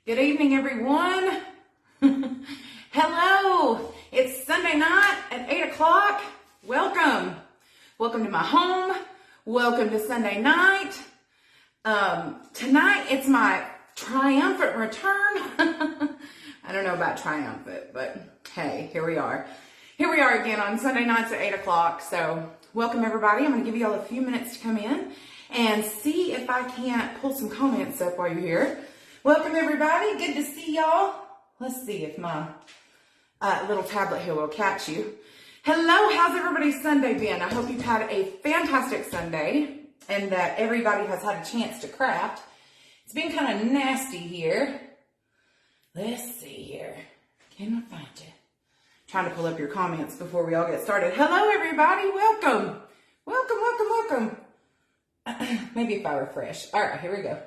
Good evening, everyone. Hello. It's Sunday night at 8 o'clock. Welcome. Welcome to my home. Welcome to Sunday night. Tonight, it's my triumphant return. I don't know about triumphant, but hey, here we are. Here we are again on Sunday nights at 8 o'clock. So welcome, everybody. I'm going to give you all a few minutes to come in and see if I can't pull some comments up while you're here. Welcome, everybody. Good to see y'all. Let's see if my little tablet here will catch you. Hello, how's everybody's Sunday been? I hope you've had a fantastic Sunday and that everybody has had a chance to craft. It's been kind of nasty here. Let's see here. Can I find you? Trying to pull up your comments before we all get started. Hello, everybody. Welcome. Welcome. Maybe if I refresh. All right, here we go.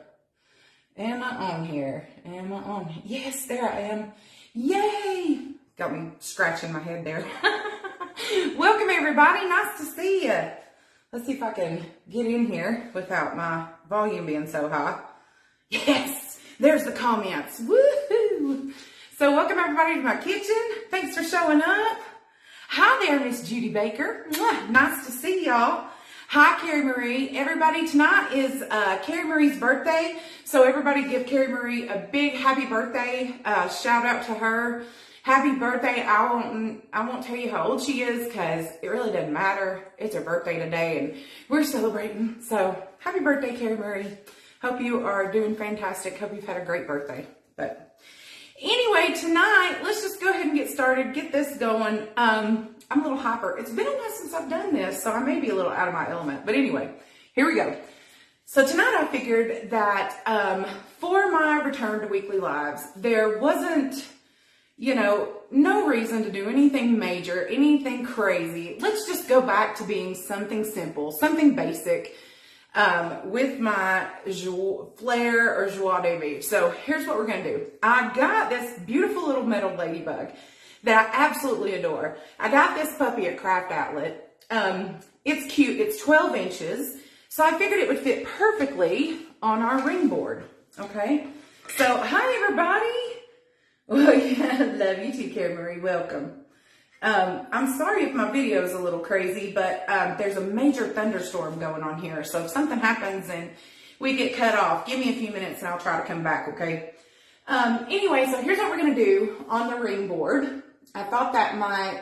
Am I on here? Am I on? Yes, there I am. Yay! Got me scratching my head there. Welcome, everybody. Nice to see you. Let's see if I can get in here without my volume being so high. Yes, there's the comments. Woohoo! So welcome, everybody, to my kitchen. Thanks for showing up. Hi there, Miss Judy Baker. Mwah, nice to see y'all. Hi, Carrie Marie. Everybody, tonight is Carrie Marie's birthday. So everybody give Carrie Marie a big happy birthday. Shout out to her. Happy birthday. I won't tell you how old she is because it really doesn't matter. It's her birthday today and we're celebrating. So happy birthday, Carrie Marie. Hope you are doing fantastic. Hope you've had a great birthday. But anyway, tonight, let's just go ahead and get started. Get this going. I'm a little hyper. It's been a while since I've done this, so I may be a little out of my element. But anyway, here we go. So tonight I figured that for my return to weekly lives, there wasn't, no reason to do anything major, anything crazy. Let's just go back to being something simple, something basic with my flair or joie de vivre. So here's what we're going to do. I got this beautiful little metal ladybug that I absolutely adore. I got this puppy at Craft Outlet. It's cute. It's 12 inches. So I figured it would fit perfectly on our ring board. Okay. So hi, everybody. Well, yeah, love you too, Carrie Marie. Welcome. I'm sorry if my video is a little crazy, but there's a major thunderstorm going on here. So if something happens and we get cut off, give me a few minutes and I'll try to come back. Okay. Anyway, so here's what we're going to do on the ring board. I thought that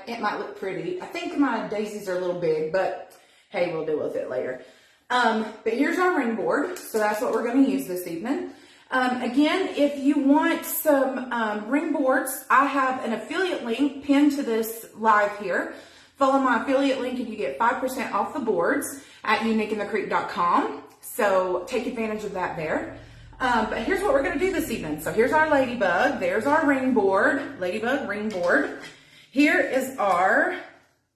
it might look pretty. I think my daisies are a little big, but hey, we'll deal with it later. But here's our ring board. So that's what we're going to use this evening. Again, if you want some ring boards, I have an affiliate link pinned to this live here. Follow my affiliate link and you get 5% off the boards at uniqueinthecreek.com. So take advantage of that there. But here's what we're going to do this evening. So here's our ladybug. There's our ring board, ladybug ring board. Here is our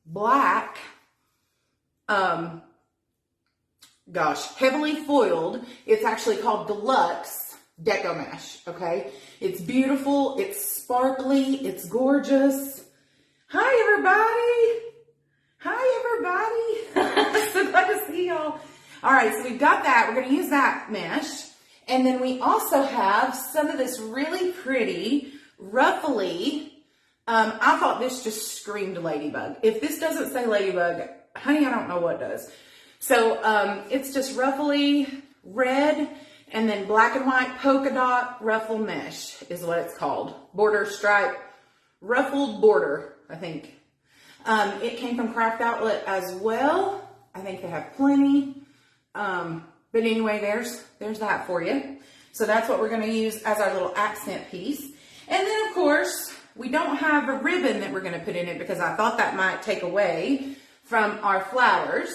black, heavily foiled. It's actually called Deluxe Deco Mesh. Okay. It's beautiful. It's sparkly. It's gorgeous. Hi, everybody. So glad to see y'all. All right. So we've got that. We're going to use that mesh. And then we also have some of this really pretty, ruffly, I thought this just screamed ladybug. If this doesn't say ladybug, honey, I don't know what does. So it's just ruffly red and then black and white polka dot ruffle mesh is what it's called. Border stripe, ruffled border, I think. It came from Craft Outlet as well. I think they have plenty. But anyway, there's that for you. So that's what we're going to use as our little accent piece. And then, of course, we don't have a ribbon that we're going to put in it because I thought that might take away from our flowers.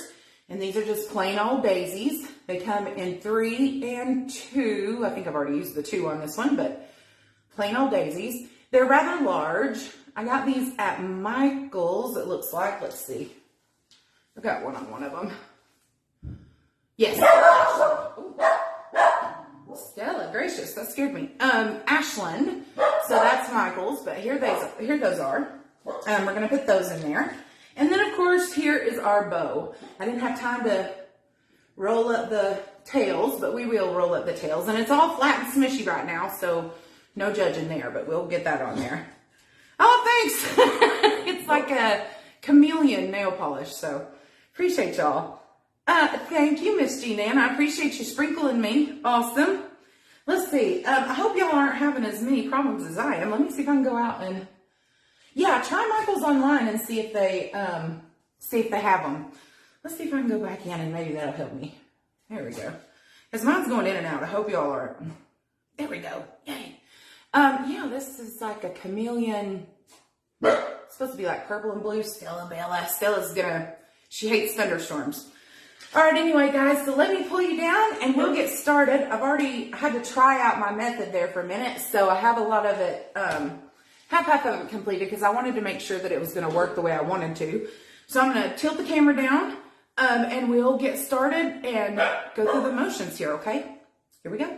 And these are just plain old daisies. They come in 3 and 2. I think I've already used the 2 on this one, but plain old daisies. They're rather large. I got these at Michael's, it looks like. Let's see. I've got one on one of them. Yes. Ooh. Stella, gracious, that scared me. Ashland. So that's Michael's, but here those are. We're going to put those in there. And then, of course, here is our bow. I didn't have time to roll up the tails, but we will roll up the tails. And it's all flat and smushy right now, so No judging there, but we'll get that on there. Oh, thanks. It's like a chameleon nail polish, so appreciate y'all. Thank you, Miss Jean Ann. I appreciate you sprinkling me. Awesome. Let's see. I hope y'all aren't having as many problems as I am. Let me see if I can go out and, yeah, try Michael's online and see if they have them. Let's see if I can go back in and maybe that'll help me. There we go. Because mine's going in and out. I hope y'all are. There we go. Yay. Yeah, this is like a chameleon. It's supposed to be like purple and blue. Stella's she hates thunderstorms. All right, anyway, guys, so let me pull you down and we'll get started. I've already had to try out my method there for a minute, so I have a lot of it, half of it completed because I wanted to make sure that it was going to work the way I wanted to. So I'm going to tilt the camera down, and we'll get started and go through the motions here, okay? Here we go.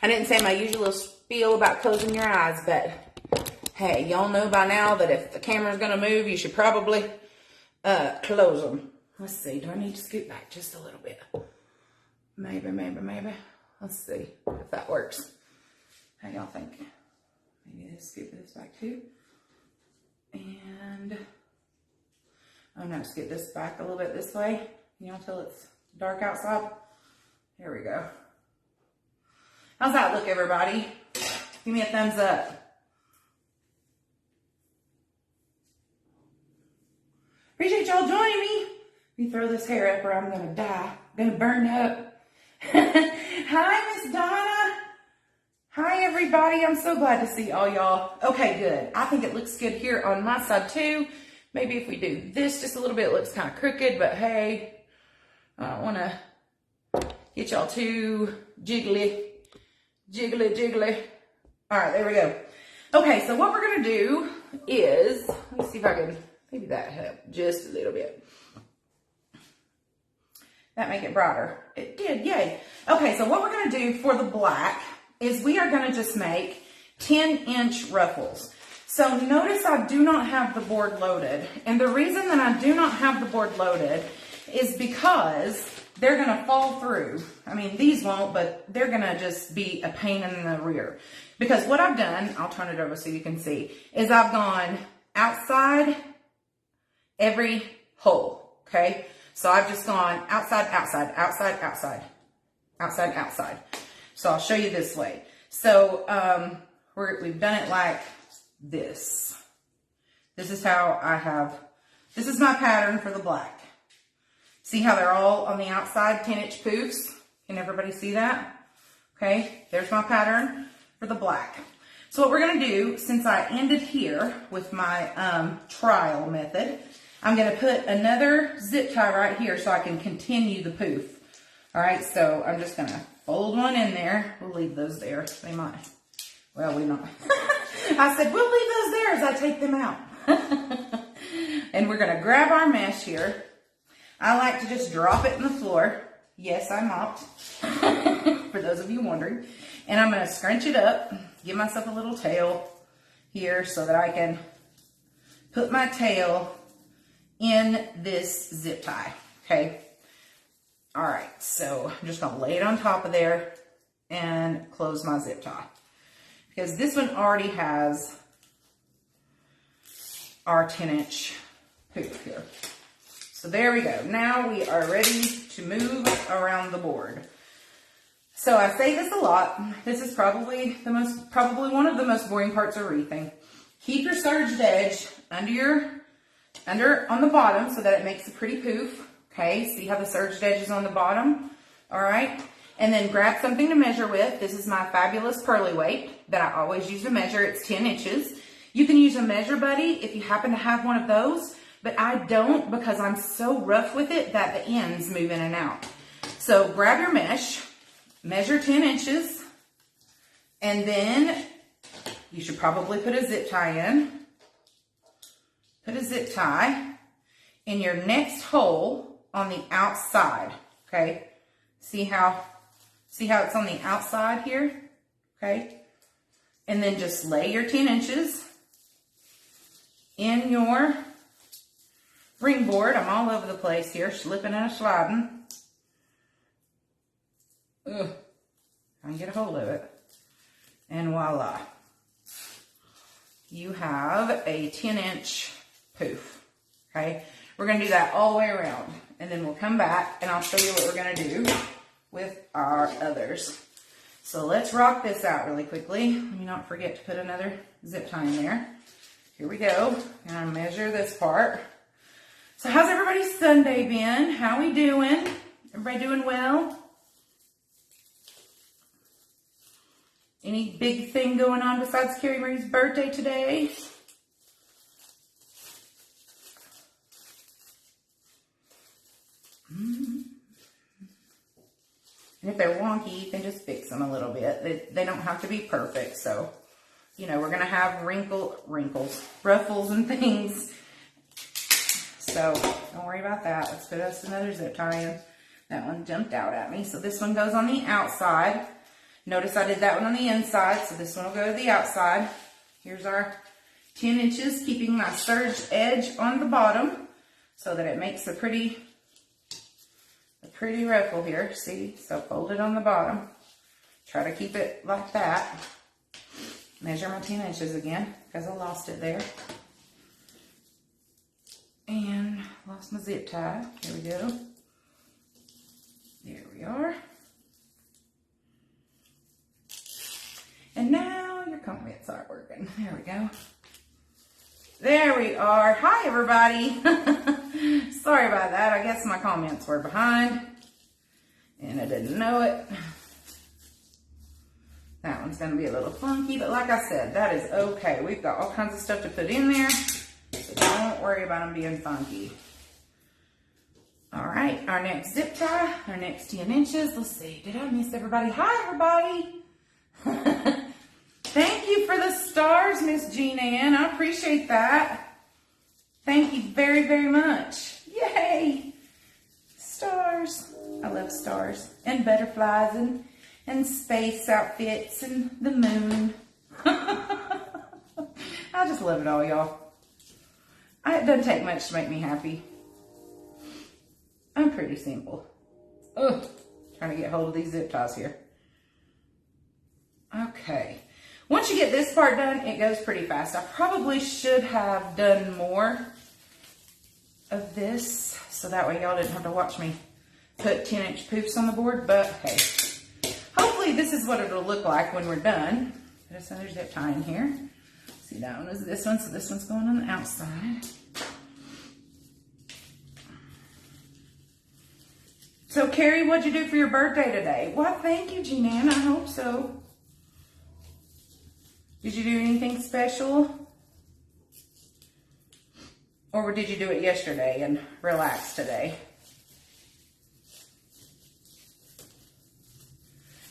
I didn't say my usual spiel about closing your eyes, but hey, y'all know by now that if the camera's going to move, you should probably close them. Let's see. Do I need to scoot back just a little bit? Maybe. Let's see if that works. How y'all think? Maybe let's scoot this back too. And I'm going to scoot this back a little bit this way, until it's dark outside. Here we go. How's that look, everybody? Give me a thumbs up. Appreciate y'all joining me. Let me throw this hair up or I'm going to die. I'm going to burn up. Hi, Miss Donna. Hi, everybody. I'm so glad to see all y'all. Okay, good. I think it looks good here on my side, too. Maybe if we do this just a little bit, it looks kind of crooked, but hey, I don't want to get y'all too jiggly. All right, there we go. Okay, so what we're going to do is, let me see if I can, maybe that help just a little bit. That make it brighter. It did, yay. Okay, so what we're going to do for the black is we are going to just make 10-inch ruffles. So notice I do not have the board loaded. And the reason that I do not have the board loaded is because they're going to fall through. I mean, these won't, but they're going to just be a pain in the rear. Because what I've done, I'll turn it over so you can see, is I've gone outside every hole, okay? So I've just gone outside. So I'll show you this way. So we've done it like this. This is how this is my pattern for the black. See how they're all on the outside, 10-inch poofs? Can everybody see that? Okay, there's my pattern for the black. So what we're going to do, since I ended here with my trial method, I'm going to put another zip tie right here so I can continue the poof. All right, so I'm just going to fold one in there. We'll leave those there. They might, well, we not. I said, we'll leave those there as I take them out. And we're going to grab our mesh here. I like to just drop it in the floor. Yes, I mopped, for those of you wondering. And I'm going to scrunch it up, give myself a little tail here so that I can put my tail in this zip tie, okay? All right, so I'm just going to lay it on top of there and close my zip tie. Because this one already has our 10-inch poof here. So there we go. Now we are ready to move around the board. So I say this a lot. This is probably one of the most boring parts of wreathing. Keep your serged edge under on the bottom so that it makes a pretty poof. Okay, see how the serged edge is on the bottom? All right. And then grab something to measure with. This is my fabulous pearly weight that I always use to measure. It's 10 inches. You can use a Measure Buddy if you happen to have one of those, but I don't because I'm so rough with it that the ends move in and out. So grab your mesh, measure 10 inches, and then you should probably put a zip tie in. Put a zip tie in your next hole on the outside, okay? See how it's on the outside here, okay? And then just lay your 10 inches in your ring board. I'm all over the place here, slipping and sliding. Ugh. I can get a hold of it. And voila. You have a 10-inch poof. Okay? We're going to do that all the way around. And then we'll come back and I'll show you what we're going to do with our others. So let's rock this out really quickly. Let me not forget to put another zip tie in there. Here we go. And I measure this part. So how's everybody's Sunday been? How we doing? Everybody doing well? Any big thing going on besides Carrie Marie's birthday today? And if they're wonky, you can just fix them a little bit. They don't have to be perfect. So, you know, we're going to have ruffles and things. So don't worry about that. Let's put us another zip tie in. That one jumped out at me. So this one goes on the outside. Notice I did that one on the inside. So this one will go to the outside. Here's our 10 inches, keeping my serge edge on the bottom so that it makes a pretty ruffle here. See? So fold it on the bottom. Try to keep it like that. Measure my 10 inches again because I lost it there. And lost my zip tie. Here we go. There we are. And now your comments aren't working. There we go. There we are. Hi, everybody. Sorry about that. I guess my comments were behind. And I didn't know it. That one's going to be a little funky. But like I said, that is okay. We've got all kinds of stuff to put in there. So don't worry about them being funky. All right. Our next zip tie. Our next 10 inches. Let's see. Did I miss everybody? Hi, everybody. Thank you for the stars, Miss Jean Ann. I appreciate that. Thank you very, very much. Yay! Stars. I love stars and butterflies and space outfits and the moon. I just love it all, y'all. It doesn't take much to make me happy. I'm pretty simple. Ugh, trying to get hold of these zip ties here. Okay. Once you get this part done, it goes pretty fast. I probably should have done more of this, so that way y'all didn't have to watch me put 10-inch poofs on the board, but hey. Hopefully this is what it'll look like when we're done. Put us another zip tie in here. See, that one is this one, so this one's going on the outside. So, Carrie, what'd you do for your birthday today? Well, thank you, Jean-Ann. I hope so. Did you do anything special? Or did you do it yesterday and relax today?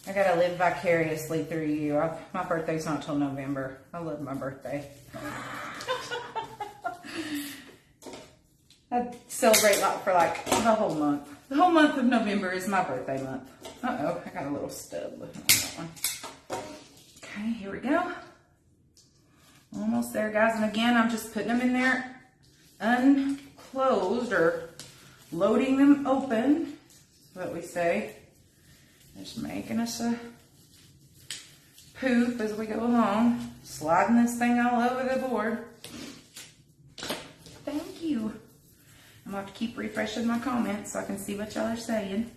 I gotta live vicariously through you. My birthday's not till November. I love my birthday. I celebrate for like the whole month. The whole month of November is my birthday month. Uh-oh, I got a little stub looking on that one. Okay, here we go. Almost there, guys. And again, I'm just putting them in there unclosed or loading them open. That's what we say. Just making us a poof as we go along. Sliding this thing all over the board. Thank you. I'm going to have to keep refreshing my comments so I can see what y'all are saying.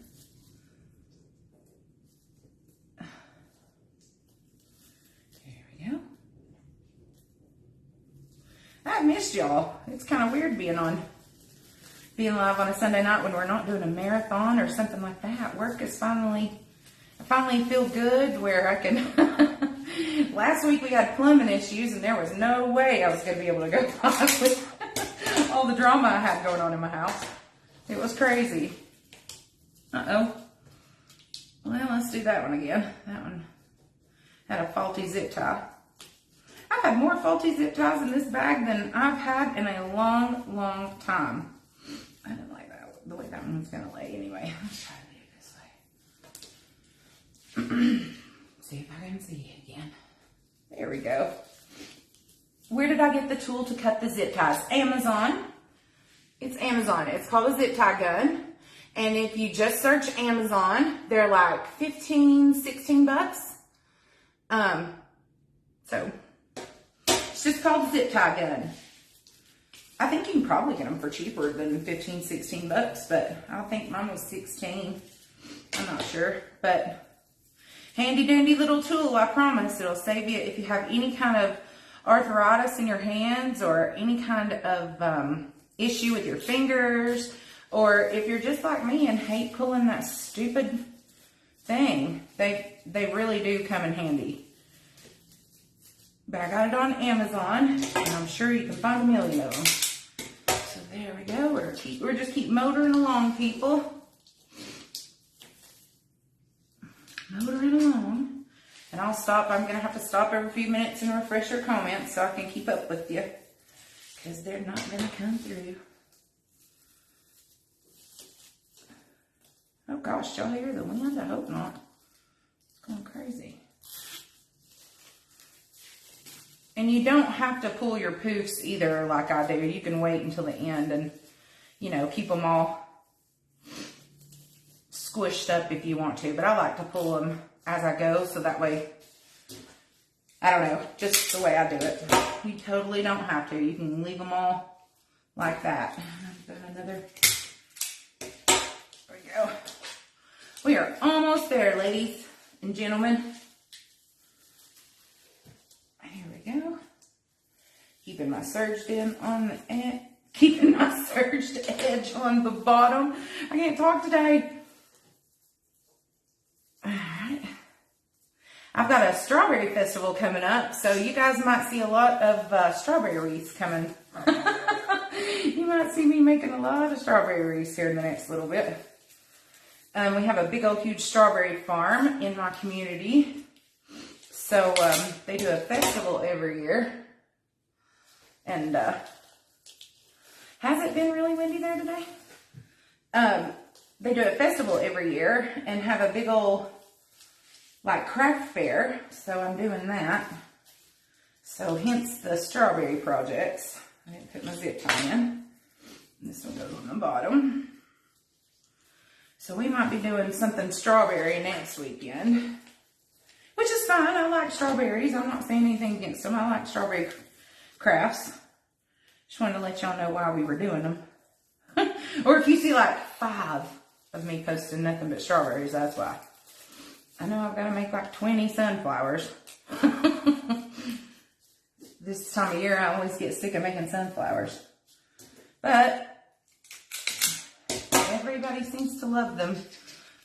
I missed y'all. It's kind of weird being live on a Sunday night when we're not doing a marathon or something like that. Work is I finally feel good where I can. Last week we had plumbing issues and there was no way I was going to be able to go live with all the drama I had going on in my house. It was crazy. Uh-oh. Well, let's do that one again. That one had a faulty zip tie. I've had more faulty zip ties in this bag than I've had in a long, long time. I didn't like that, the way that one's going to lay anyway. Let's try to do it this way. See if I can see it again. There we go. Where did I get the tool to cut the zip ties? Amazon. It's Amazon. It's called a zip tie gun. And if you just search Amazon, they're like 15, 16 bucks. So it's just called zip tie gun. I think you can probably get them for cheaper than 15, 16 bucks, but I think mine was 16. I'm not sure, but handy dandy little tool, I promise. It'll save you if you have any kind of arthritis in your hands or any kind of issue with your fingers, or if you're just like me and hate pulling that stupid thing. They really do come in handy. But I got it on Amazon, and I'm sure you can find a million of them. So there we go. We're just keep motoring along, people. Motoring along. And I'll stop. I'm going to have to stop every few minutes and refresh your comments so I can keep up with you, because they're not going to come through. Oh gosh, y'all hear the wind? I hope not. It's going crazy. And you don't have to pull your poofs either like I do. You can wait until the end and, you know, keep them all squished up if you want to. But I like to pull them as I go, so that way, I don't know, just the way I do it. You totally don't have to. You can leave them all like that. Another. There we go. We are almost there, ladies and gentlemen. Here we go. Keeping my surged in on the edge. Keeping my surged edge on the bottom. I can't talk today. Alright. I've got a strawberry festival coming up, so you guys might see a lot of strawberry wreaths coming. You might see me making a lot of strawberry wreaths here in the next little bit. We have a big old huge strawberry farm in my community. So they do a festival every year. And has it been really windy there today? They do a festival every year and have a big old like craft fair. So I'm doing that. So hence the strawberry projects. I didn't put my zip tie in. This one goes on the bottom. So we might be doing something strawberry next weekend. Which is fine. I like strawberries. I'm not saying anything against them. I like strawberry crafts. Just wanted to let y'all know why we were doing them. Or if you see like 5 of me posting nothing but strawberries, that's why. I know I've got to make like 20 sunflowers. This time of year I always get sick of making sunflowers. But everybody seems to love them.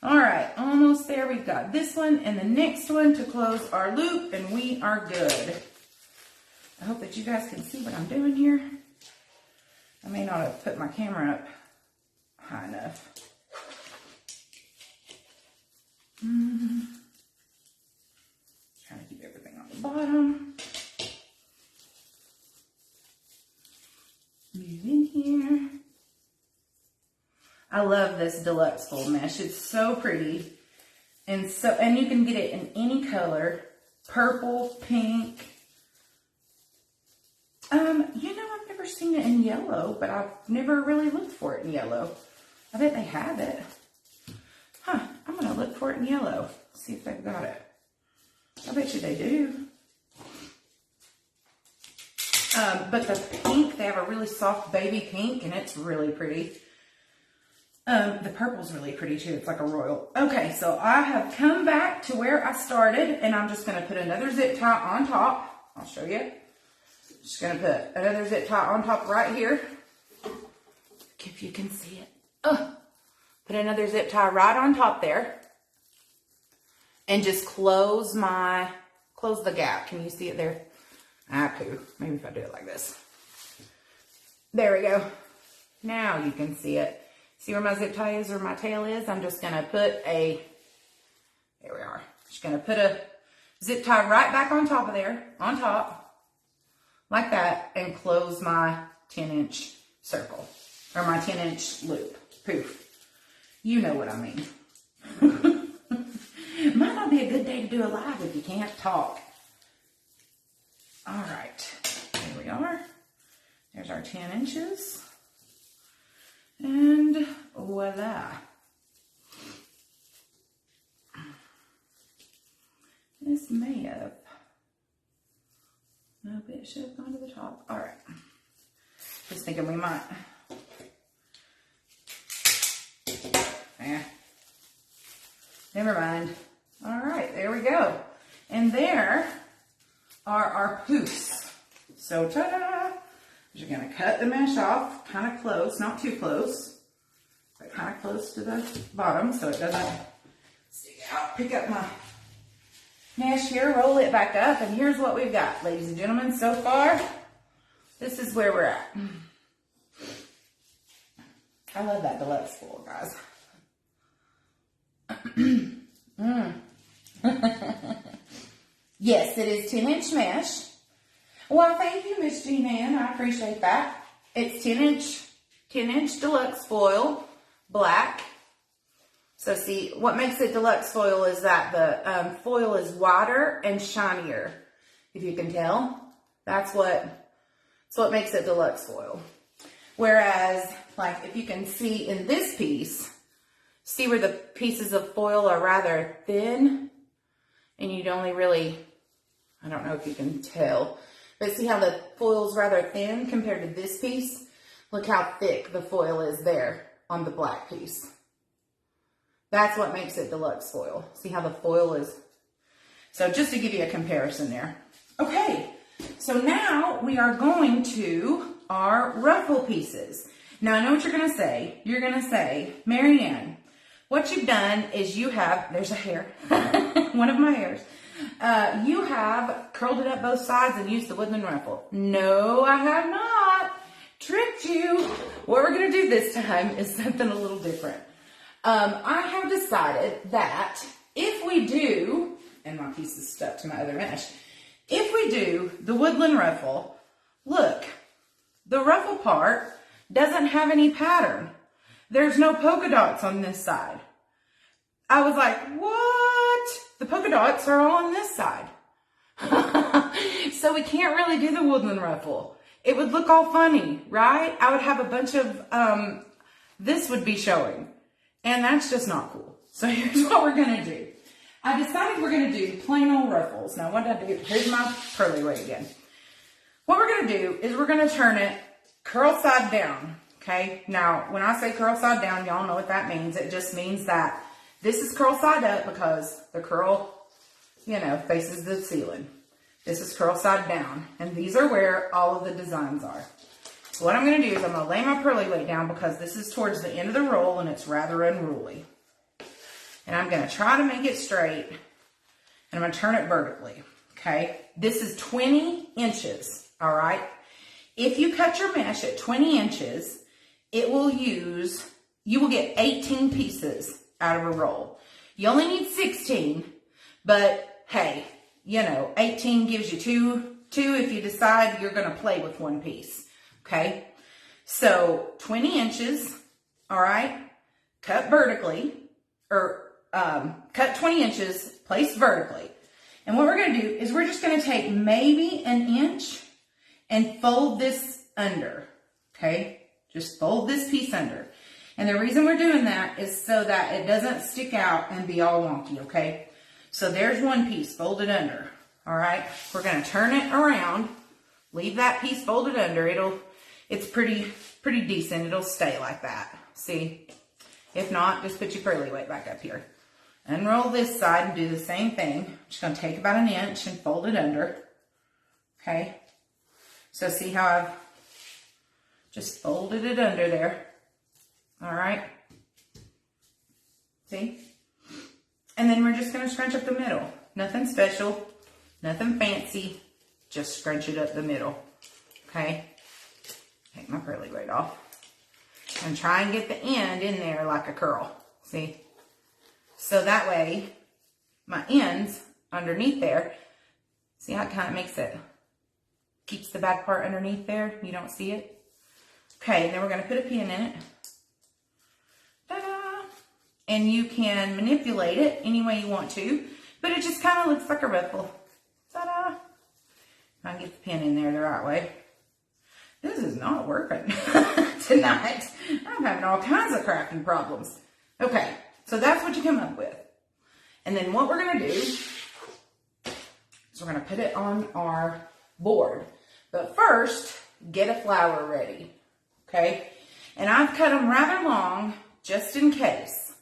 All right, almost there. We've got this one and the next one to close our loop, and we are good. I hope that you guys can see what I'm doing here. I may not have put my camera up high enough. Trying to keep everything on the bottom. Move in here. I love this deluxe fold mesh. It's so pretty. And you can get it in any color. Purple, pink. You know, I've never seen it in yellow, but I've never really looked for it in yellow. I bet they have it. Huh, I'm gonna look for it in yellow. See if they've got it. I bet you they do. But the pink, they have a really soft baby pink, and it's really pretty. The purple's really pretty too. It's like a royal. Okay, so I have come back to where I started, and I'm just going to put another zip tie on top. I'll show you. Just going to put another zip tie on top right here. If you can see it. Put another zip tie right on top there. And just close the gap. Can you see it there? Poo. Maybe if I do it like this. There we go. Now you can see it. See where my zip tie is or my tail is? I'm just going to put there we are. Just going to put a zip tie right back on top of there, on top, like that, and close my 10-inch circle, or my 10-inch loop. Poof. You know what I mean. Might not be a good day to do a live if you can't talk. All right, there we are. There's our 10 inches. And voila. this may have. Nope, it should have gone to the top. All right. Just thinking we might. Never mind. All right, there we go. And there are our poofs. So, ta-da! You're going to cut the mesh off kind of close, not too close, but kind of close to the bottom so it doesn't stick out. Pick up my mesh here, roll it back up, and here's what we've got, ladies and gentlemen. So far, this is where we're at. I love that deluxe foil, guys. Yes, it is 10-inch mesh. Well, thank you, Miss G-Man. I appreciate that. It's 10-inch deluxe foil, black. So see, what makes it deluxe foil is that the foil is wider and shinier. If you can tell, that's what makes it deluxe foil. Whereas, like, if you can see in this piece, see where the pieces of foil are rather thin, and you'd only really, I don't know if you can tell, but see how the foil's rather thin compared to this piece? Look how thick the foil is there on the black piece. That's what makes it deluxe foil. See how the foil is? So just to give you a comparison there. Okay, so now we are going to our ruffle pieces. Now I know what you're gonna say. You're gonna say, Marianne, what you've done is you have, there's a hair, one of my hairs. You have curled it up both sides and used the woodland ruffle. No, I have not. Tricked you. What we're going to do this time is something a little different. I have decided that if we do, and my piece is stuck to my other mesh, if we do the woodland ruffle, look, the ruffle part doesn't have any pattern. There's no polka dots on this side. I was like, what? The polka dots are all on this side. So we can't really do the woodland ruffle. It would look all funny, right? I would have a bunch of, this would be showing. And that's just not cool. So here's what we're going to do. I decided we're going to do plain old ruffles. Now what did I do? Here's my pearly weight again. What we're going to do is we're going to turn it curl side down. Okay. Now when I say curl side down, y'all know what that means. It just means that this is curl side up because the curl, you know, faces the ceiling. This is curl side down. And these are where all of the designs are. So what I'm going to do is I'm going to lay my pearly weight down because this is towards the end of the roll and it's rather unruly. And I'm going to try to make it straight and I'm going to turn it vertically. Okay. This is 20 inches. All right. If you cut your mesh at 20 inches, you will get 18 pieces out of a roll. You only need 16, but hey, you know, 18 gives you two if you decide you're going to play with one piece. Okay. So 20 inches. All right. Cut vertically or, cut 20 inches, place vertically. And what we're going to do is we're just going to take maybe an inch and fold this under. Okay. Just fold this piece under. And the reason we're doing that is so that it doesn't stick out and be all wonky, okay? So there's one piece folded under, all right? We're going to turn it around, leave that piece folded under. It's pretty decent. It'll stay like that, see? If not, just put your pearly weight back up here. Unroll this side and do the same thing. Just going to take about an inch and fold it under, okay? So see how I've just folded it under there. All right. See? And then we're just going to scrunch up the middle. Nothing special, nothing fancy, just scrunch it up the middle. Okay? Take my pearly weight off. And try and get the end in there like a curl. See? So that way, my ends underneath there, see how it kind of makes it, keeps the back part underneath there. You don't see it. Okay, and then we're going to put a pin in it. Ta-da! And you can manipulate it any way you want to, but it just kind of looks like a ruffle. Ta-da! I can get the pin in there the right way. This is not working tonight. I'm having all kinds of crafting problems. Okay, so that's what you come up with. And then what we're going to do So we're going to put it on our board. But first, get a flower ready, okay? And I've cut them rather long just in case.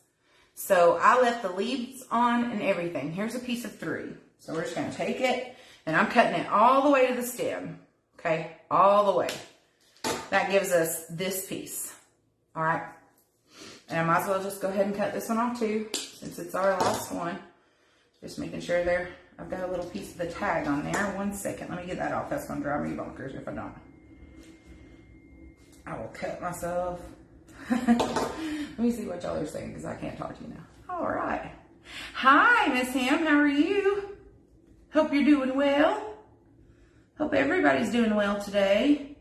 So I left the leaves on and everything. Here's a piece of 3. So we're just going to take it, and I'm cutting it all the way to the stem, okay? All the way. That gives us this piece, all right? And I might as well just go ahead and cut this one off too, since it's our last one. Just making sure there, I've got a little piece of the tag on there. 1 second, let me get that off. That's gonna drive me bonkers if I don't. I will cut myself. Let me see what y'all are saying, because I can't talk to you now. All right. Hi, Miss Ham, how are you? Hope you're doing well. Hope everybody's doing well today.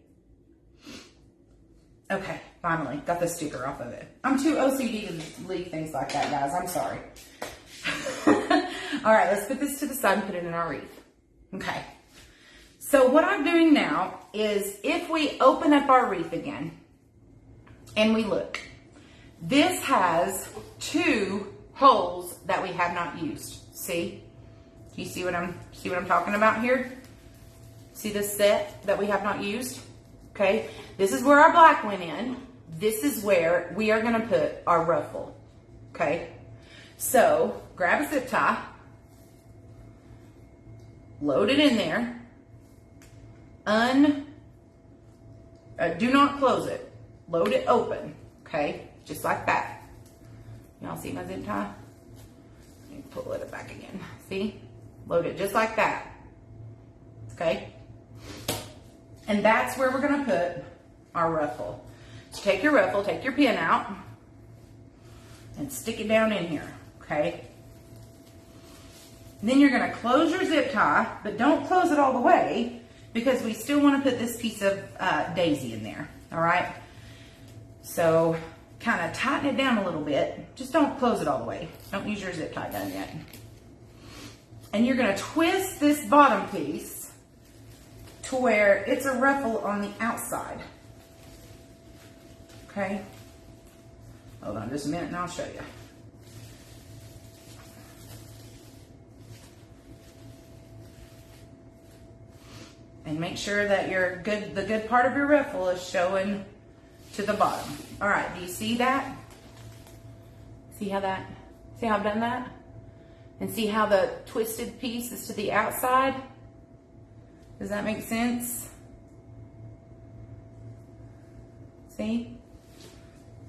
Okay, finally, got the sticker off of it. I'm too OCD to leave things like that, guys. I'm sorry. All right, let's put this to the side and put it in our wreath. Okay. So what I'm doing now is if we open up our wreath again and we look, this has 2 holes that we have not used. See? Do you see what I'm talking about here? See this set that we have not used? Okay, this is where our black went in. This is where we are going to put our ruffle. Okay, so grab a zip tie, load it in there, do not close it, load it open, okay, just like that. Y'all see my zip tie? Let me pull it back again. See, load it just like that, okay. And that's where we're going to put our ruffle. So take your ruffle, take your pin out, and stick it down in here, okay? Then you're going to close your zip tie, but don't close it all the way, because we still want to put this piece of daisy in there, all right? So kind of tighten it down a little bit. Just don't close it all the way. Don't use your zip tie gun yet. And you're going to twist this bottom piece to where it's a ruffle on the outside. Okay? Hold on just a minute and I'll show you. And make sure that the good part of your ruffle is showing to the bottom. All right, do you see that? See how I've done that? And see how the twisted piece is to the outside? Does that make sense? See?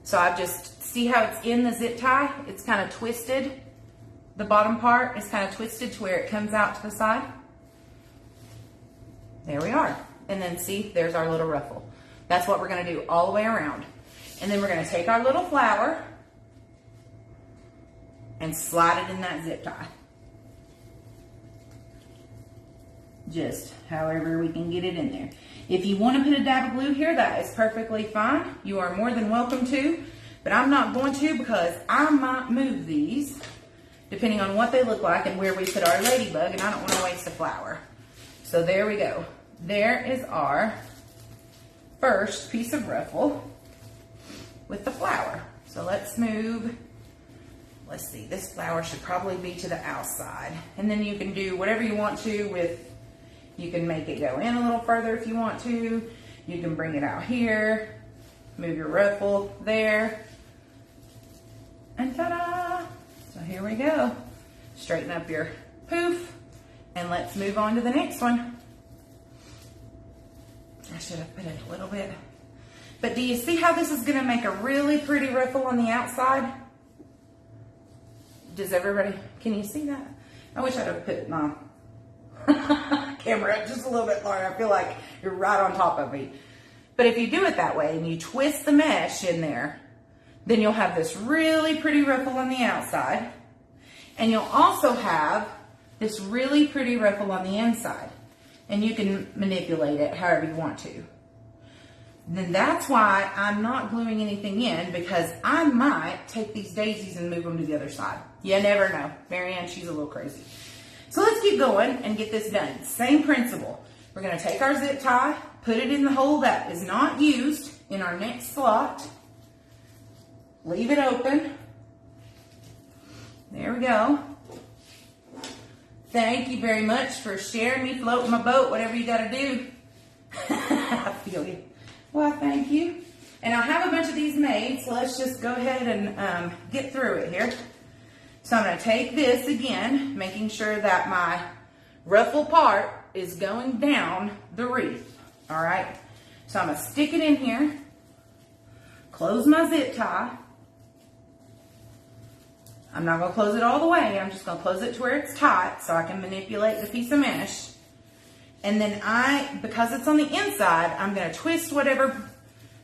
So I just, see how it's in the zip tie? It's kind of twisted. The bottom part is kind of twisted to where it comes out to the side. There we are. And then see, there's our little ruffle. That's what we're going to do all the way around. And then we're going to take our little flower and slide it in that zip tie. Just however we can get it in there. If you want to put a dab of glue here, that is perfectly fine. You are more than welcome to, but I'm not going to because I might move these depending on what they look like and where we put our ladybug, and I don't want to waste a flower. So there we go. There is our first piece of ruffle with the flower. So let's move. Let's see, this flower should probably be to the outside. And then you can do whatever you want to with, you can make it go in a little further if you want to. You can bring it out here, move your ruffle there, and ta-da! So here we go. Straighten up your poof, and let's move on to the next one. I should have put it a little bit. But do you see how this is gonna make a really pretty ruffle on the outside? Does everybody, can you see that? I wish I'd have put my camera up just a little bit longer. I feel like you're right on top of me. But if you do it that way and you twist the mesh in there, then you'll have this really pretty ruffle on the outside. And you'll also have this really pretty ruffle on the inside. And you can manipulate it however you want to. Then that's why I'm not gluing anything in, because I might take these daisies and move them to the other side. You never know. Marianne, she's a little crazy. So let's keep going and get this done. Same principle. We're going to take our zip tie, put it in the hole that is not used in our next slot. Leave it open. There we go. Thank you very much for sharing me, floating my boat, whatever you got to do. I feel you. Well, thank you. And I have a bunch of these made, so let's just go ahead and get through it here. So I'm going to take this again, making sure that my ruffle part is going down the wreath. All right. So I'm going to stick it in here, close my zip tie. I'm not going to close it all the way. I'm just going to close it to where it's tight so I can manipulate the piece of mesh. And then because it's on the inside, I'm going to twist whatever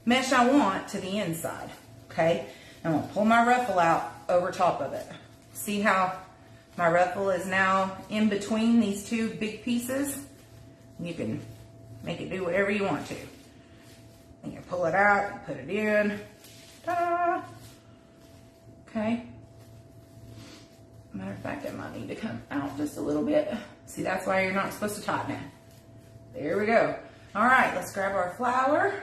mesh I want to the inside. Okay? I'm going to pull my ruffle out over top of it. See how my ruffle is now in between these two big pieces? You can make it do whatever you want to. And you pull it out, put it in. Ta-da! Okay? Matter of fact, it might need to come out just a little bit. See, that's why you're not supposed to tighten it. There we go. All right, let's grab our flower.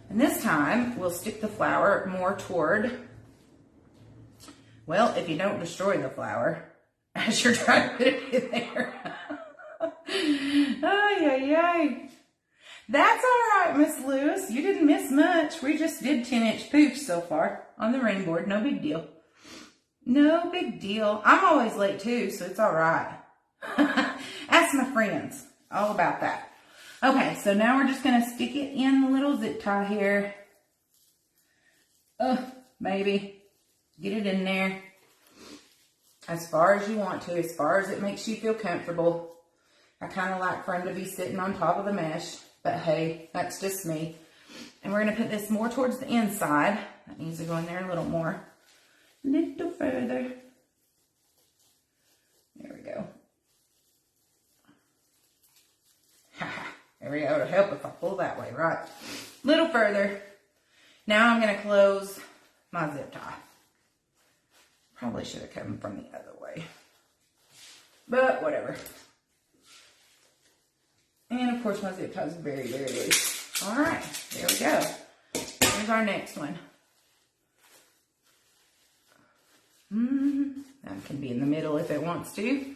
And this time, we'll stick the flower more toward, well, if you don't destroy the flower as you're trying to put it in there. Ay, ay, ay. That's all right, Miss Lewis. You didn't miss much. We just did 10-inch poofs so far on the ring board. No big deal. No big deal. I'm always late too, so it's all right. Ask my friends all about that. Okay, so now we're just going to stick it in the little zip tie here. Maybe. Get it in there as far as you want to, as far as it makes you feel comfortable. I kind of like for them to be sitting on top of the mesh, but hey, that's just me. And we're going to put this more towards the inside. That needs to go in there a little more. A little further. There we go. There we go. It'll help if I pull that way, right? A little further. Now I'm going to close my zip tie. Probably should have come from the other way. But whatever. And of course my zip tie is very, very loose. All right. There we go. Here's our next one. That can be in the middle if it wants to.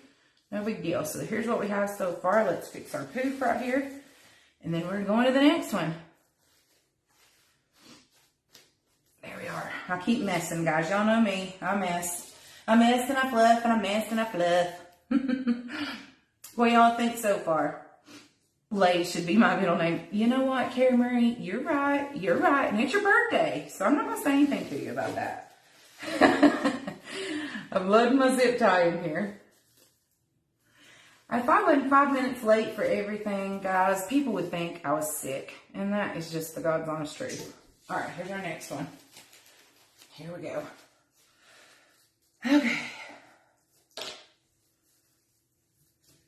No big deal. So here's what we have so far. Let's fix our poof right here. And then we're going to the next one. There we are. I keep messing, guys. Y'all know me. I mess. I mess and I fluff and I mess and I fluff. What y'all think so far? Lay should be my middle name. You know what, Carrie Marie? You're right. You're right. And it's your birthday. So I'm not going to say anything to you about that. I'm loading my zip tie in here. If I wasn't 5 minutes late for everything, guys, people would think I was sick. And that is just the God's honest truth. All right, here's our next one. Here we go. Okay.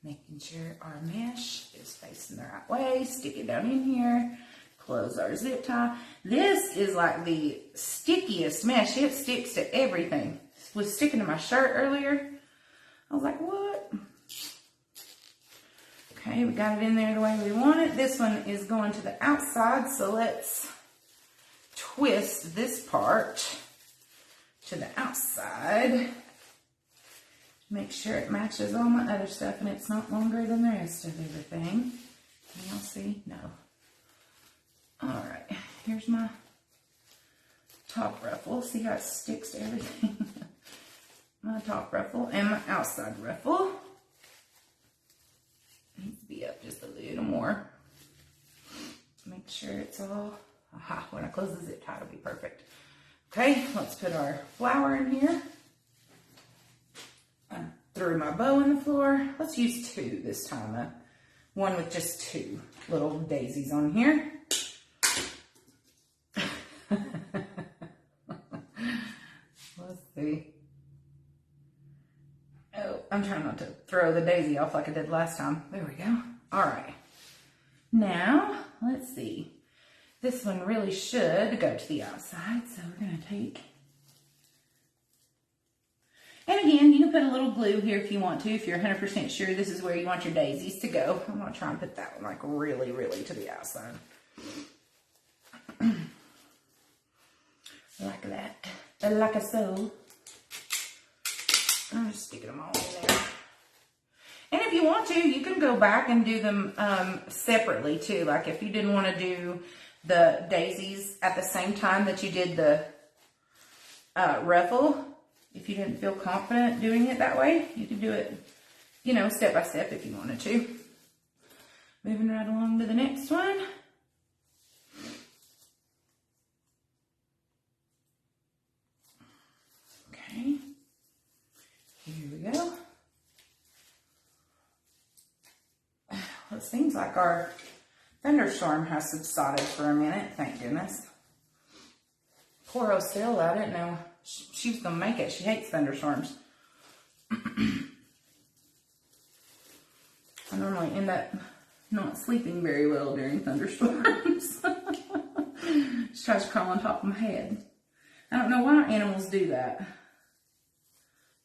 Making sure our mesh is facing the right way. Stick it down in here. Close our zip tie. This is like the stickiest mesh. It sticks to everything. It was sticking to my shirt earlier. I was like, what? Okay, we got it in there the way we want it. This one is going to the outside, so let's twist this part to the outside. Make sure it matches all my other stuff and it's not longer than the rest of everything. Can y'all see? No. Alright, here's my top ruffle. See how it sticks to everything? My top ruffle and my outside ruffle. Needs to be up just a little more. Make sure it's all, aha, when I close the zip tie, it'll be perfect. Okay, let's put our flower in here. I threw my bow in the floor. Let's use 2 this time. One with just 2 little daisies on here. Let's see. Oh, I'm trying not to throw the daisy off like I did last time. There we go. All right. Now, let's see. This one really should go to the outside, so we're going to take... And again, you can put a little glue here if you want to, if you're 100% sure this is where you want your daisies to go. I'm going to try and put that one like really, really to the outside. Like that. Like a so. I'm just sticking them all in there. you want to, you can go back and do them separately too. Like if you didn't want to do the daisies at the same time that you did the ruffle, if you didn't feel confident doing it that way, you could do it, you know, step by step if you wanted to. Moving right along to the next one. Okay, here we go. Well, it seems like our thunderstorm has subsided for a minute, thank goodness. Poor old Sil, I didn't know she was gonna make it. She hates thunderstorms. I normally end up not sleeping very well during thunderstorms. She tries to crawl on top of my head. I don't know why animals do that.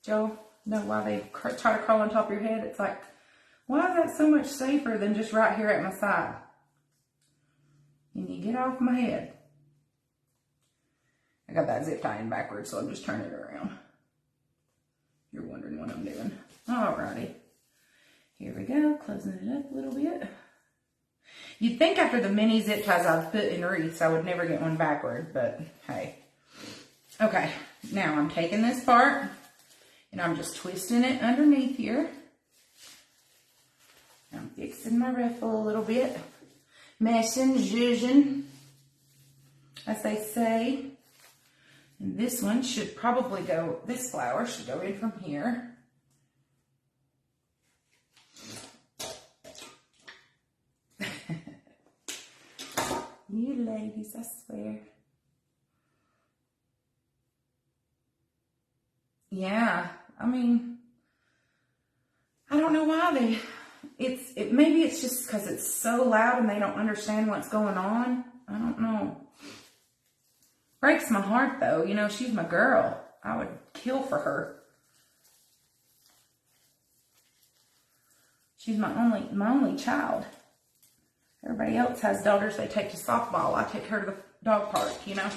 Joe, know why they try to crawl on top of your head? It's like, why is that so much safer than just right here at my side? And you get off my head. I got that zip tying backwards, so I'm just turning it around. You're wondering what I'm doing. Alrighty. Here we go, closing it up a little bit. You'd think after the mini zip ties I've put in wreaths, I would never get one backward, but hey. Okay, now I'm taking this part and I'm just twisting it underneath here. I'm fixing my ruffle a little bit. Messing, zhuzhing, as they say. And this one should probably go, this flower should go in from here. You ladies, I swear. Yeah, I mean, I don't know why they, maybe it's just because it's so loud and they don't understand what's going on. I don't know. Breaks my heart though, you know, she's my girl. I would kill for her. She's my only child. Everybody else has daughters they take to softball. I take her to the dog park, you know.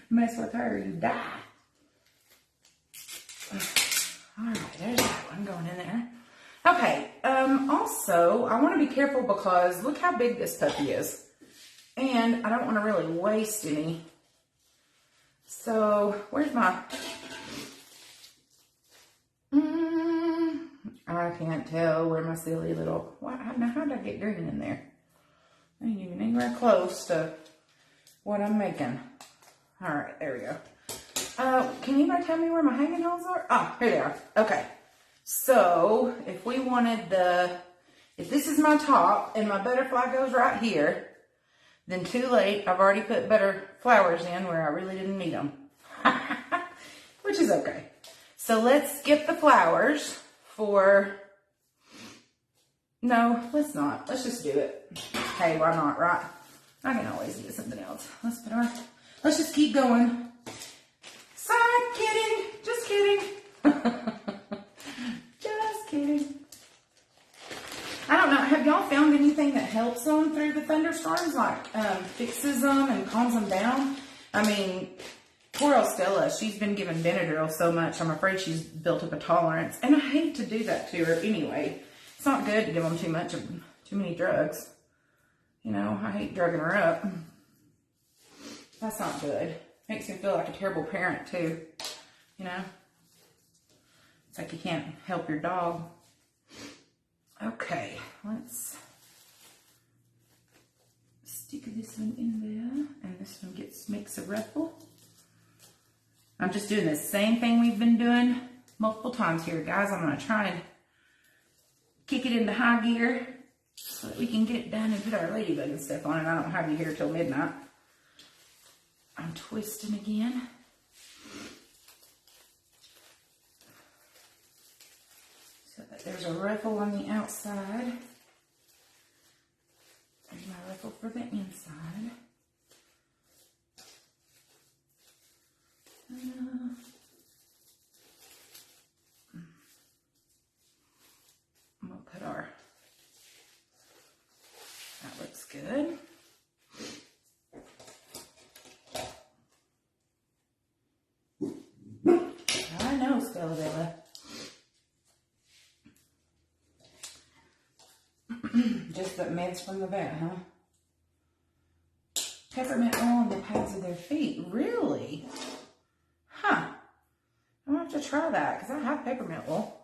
Mess with her, you die. All right, there's that one going in there. Okay, also, I want to be careful because look how big this puppy is. And I don't want to really waste any. So, where's my... I can't tell where my silly little... Now, how did I get green in there? I ain't even anywhere close to what I'm making. All right, there we go. Can you tell me where my hanging holes are? Oh, here they are. Okay. So, if we wanted if this is my top and my butterfly goes right here, then too late. I've already put better flowers in where I really didn't need them. Which is okay. So, let's get the flowers for... No, let's not. Let's just do it. Hey, why not, right? I can always get something else. Let's just keep going. Sorry, kidding. Just kidding. Just kidding. I don't know. Have y'all found anything that helps them through the thunderstorms? Like fixes them and calms them down? I mean, poor old Stella, she's been given Benadryl so much, I'm afraid she's built up a tolerance. And I hate to do that to her anyway. It's not good to give them too many drugs. You know, I hate drugging her up. That's not good. Makes me feel like a terrible parent too. You know? It's like you can't help your dog. Okay, let's stick this one in there. And this one makes a ruffle. I'm just doing the same thing we've been doing multiple times here, guys. I'm going to try and kick it into high gear so that we can get it done and put our ladybug and stuff on it. I don't have you here till midnight. I'm twisting again. So that there's a ruffle on the outside. There's my ruffle for the inside. I'm going to put that looks good. I know, Stella. Just the meds from the vet, huh? Peppermint oil on the pads of their feet. Really? Huh. I'm going to have to try that because I have peppermint oil.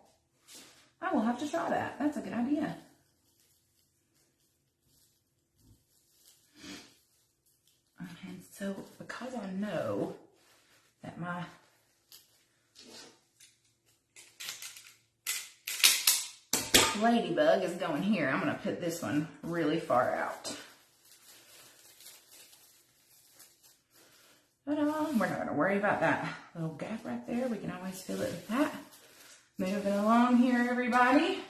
I will have to try that. That's a good idea. And so, because I know that my ladybug is going here, I'm going to put this one really far out. Ta-da. We're not going to worry about that little gap right there. We can always fill it with that. Moving along here, everybody.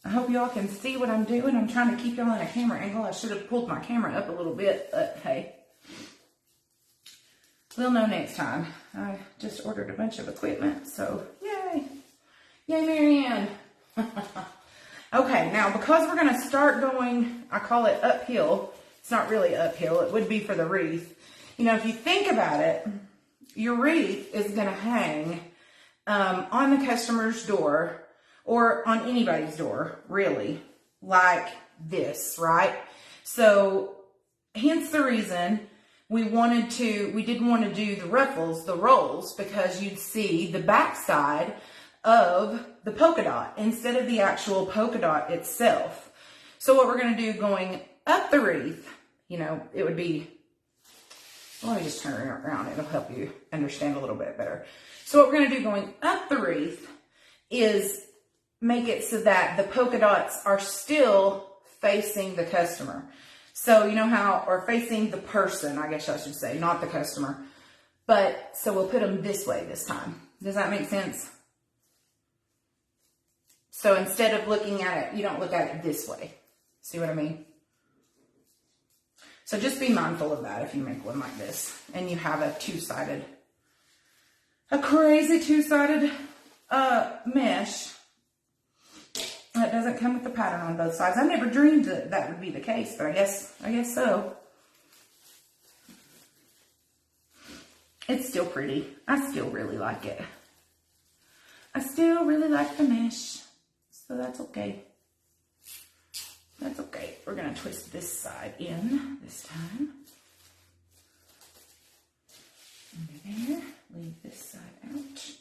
I hope y'all can see what I'm doing. I'm trying to keep y'all in a camera angle. I should have pulled my camera up a little bit, but hey. We'll know next time. I just ordered a bunch of equipment, so yay. Yay, Marianne. Okay, now because we're going to start going, I call it uphill. It's not really uphill. It would be for the wreath. You know, if you think about it, your wreath is going to hang on the customer's door or on anybody's door, really, like this, right? So, hence the reason we didn't want to do the ruffles, the rolls, because you'd see the backside of the polka dot instead of the actual polka dot itself. So what we're going to do going up the wreath, you know, it would be, let me just turn it around. It'll help you understand a little bit better. So what we're going to do going up the wreath is make it so that the polka dots are still facing the customer. So you know how, or facing the person, I guess I should say, not the customer. But, so we'll put them this way this time. Does that make sense? So instead of looking at it, you don't look at it this way. See what I mean? So just be mindful of that if you make one like this. And you have a two-sided, a crazy two-sided mesh. That doesn't come with the pattern on both sides. I never dreamed that that would be the case, but I guess so. It's still pretty. I still really like it. I still really like the mesh, so that's okay. That's okay. We're gonna twist this side in this time. Under there. Leave this side out.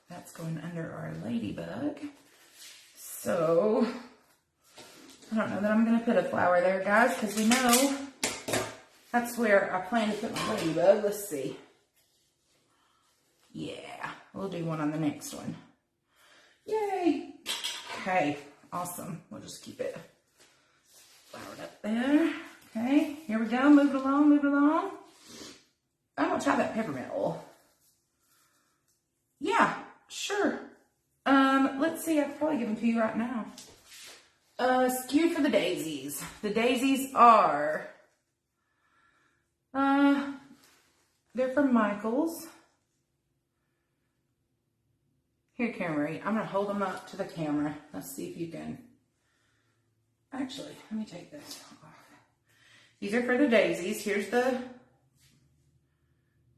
That's going under our ladybug. So, I don't know that I'm going to put a flower there, guys, because we know that's where I plan to put my ladybug. Let's see. Yeah, we'll do one on the next one. Yay! Okay, awesome. We'll just keep it flowered up there. Okay, here we go. Move it along, move it along. I'm going to try that peppermint oil. Yeah. Sure. Let's see, I could probably give them to you right now. Skewed for the daisies. The daisies are, they're from Michael's. Here, Camry, I'm going to hold them up to the camera. Let's see if you can. Actually, let me take this off. These are for the daisies. Here's the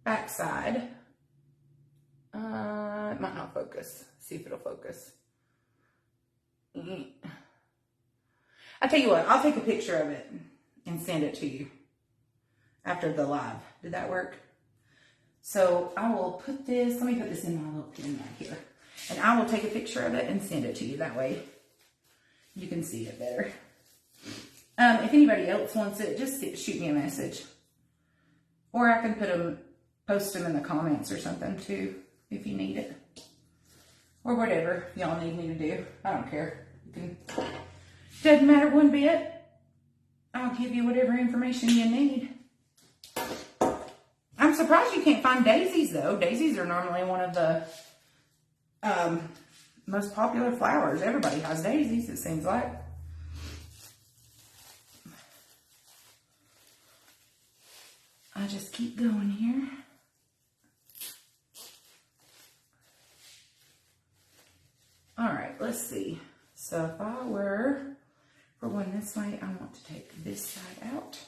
back side. It might not focus. See if it'll focus. I'll tell you what, I'll take a picture of it and send it to you after the live. Did that work? So I will put this, let me put this in my little pin right here. And I will take a picture of it and send it to you. That way you can see it better. If anybody else wants it, just shoot me a message. Or I can post them in the comments or something too, if you need it. Or whatever y'all need me to do. I don't care. Doesn't matter one bit. I'll give you whatever information you need. I'm surprised you can't find daisies though. Daisies are normally one of the most popular flowers. Everybody has daisies, it seems like. I just keep going here. All right, let's see. So if I were for one this way, I want to take this side out.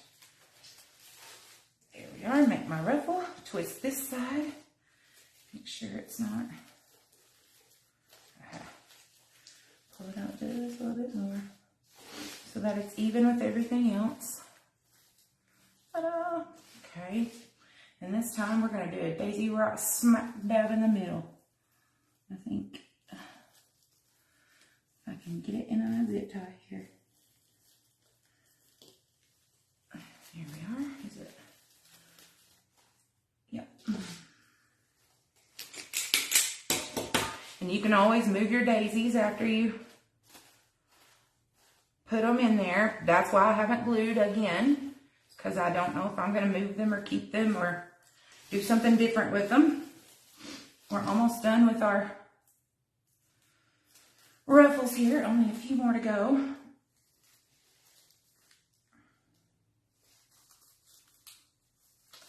There we are, make my ruffle, twist this side, Make sure it's not. Pull it out just a little bit more so that it's even with everything else. Ta-da! Okay. And this time we're going to do a daisy right smack dab in the middle. I think if I can get it in a zip tie here. Here we are. Is it? Yep. And you can always move your daisies after you put them in there. That's why I haven't glued again, because I don't know if I'm going to move them or keep them or do something different with them. We're almost done with our ruffles here. Only a few more to go.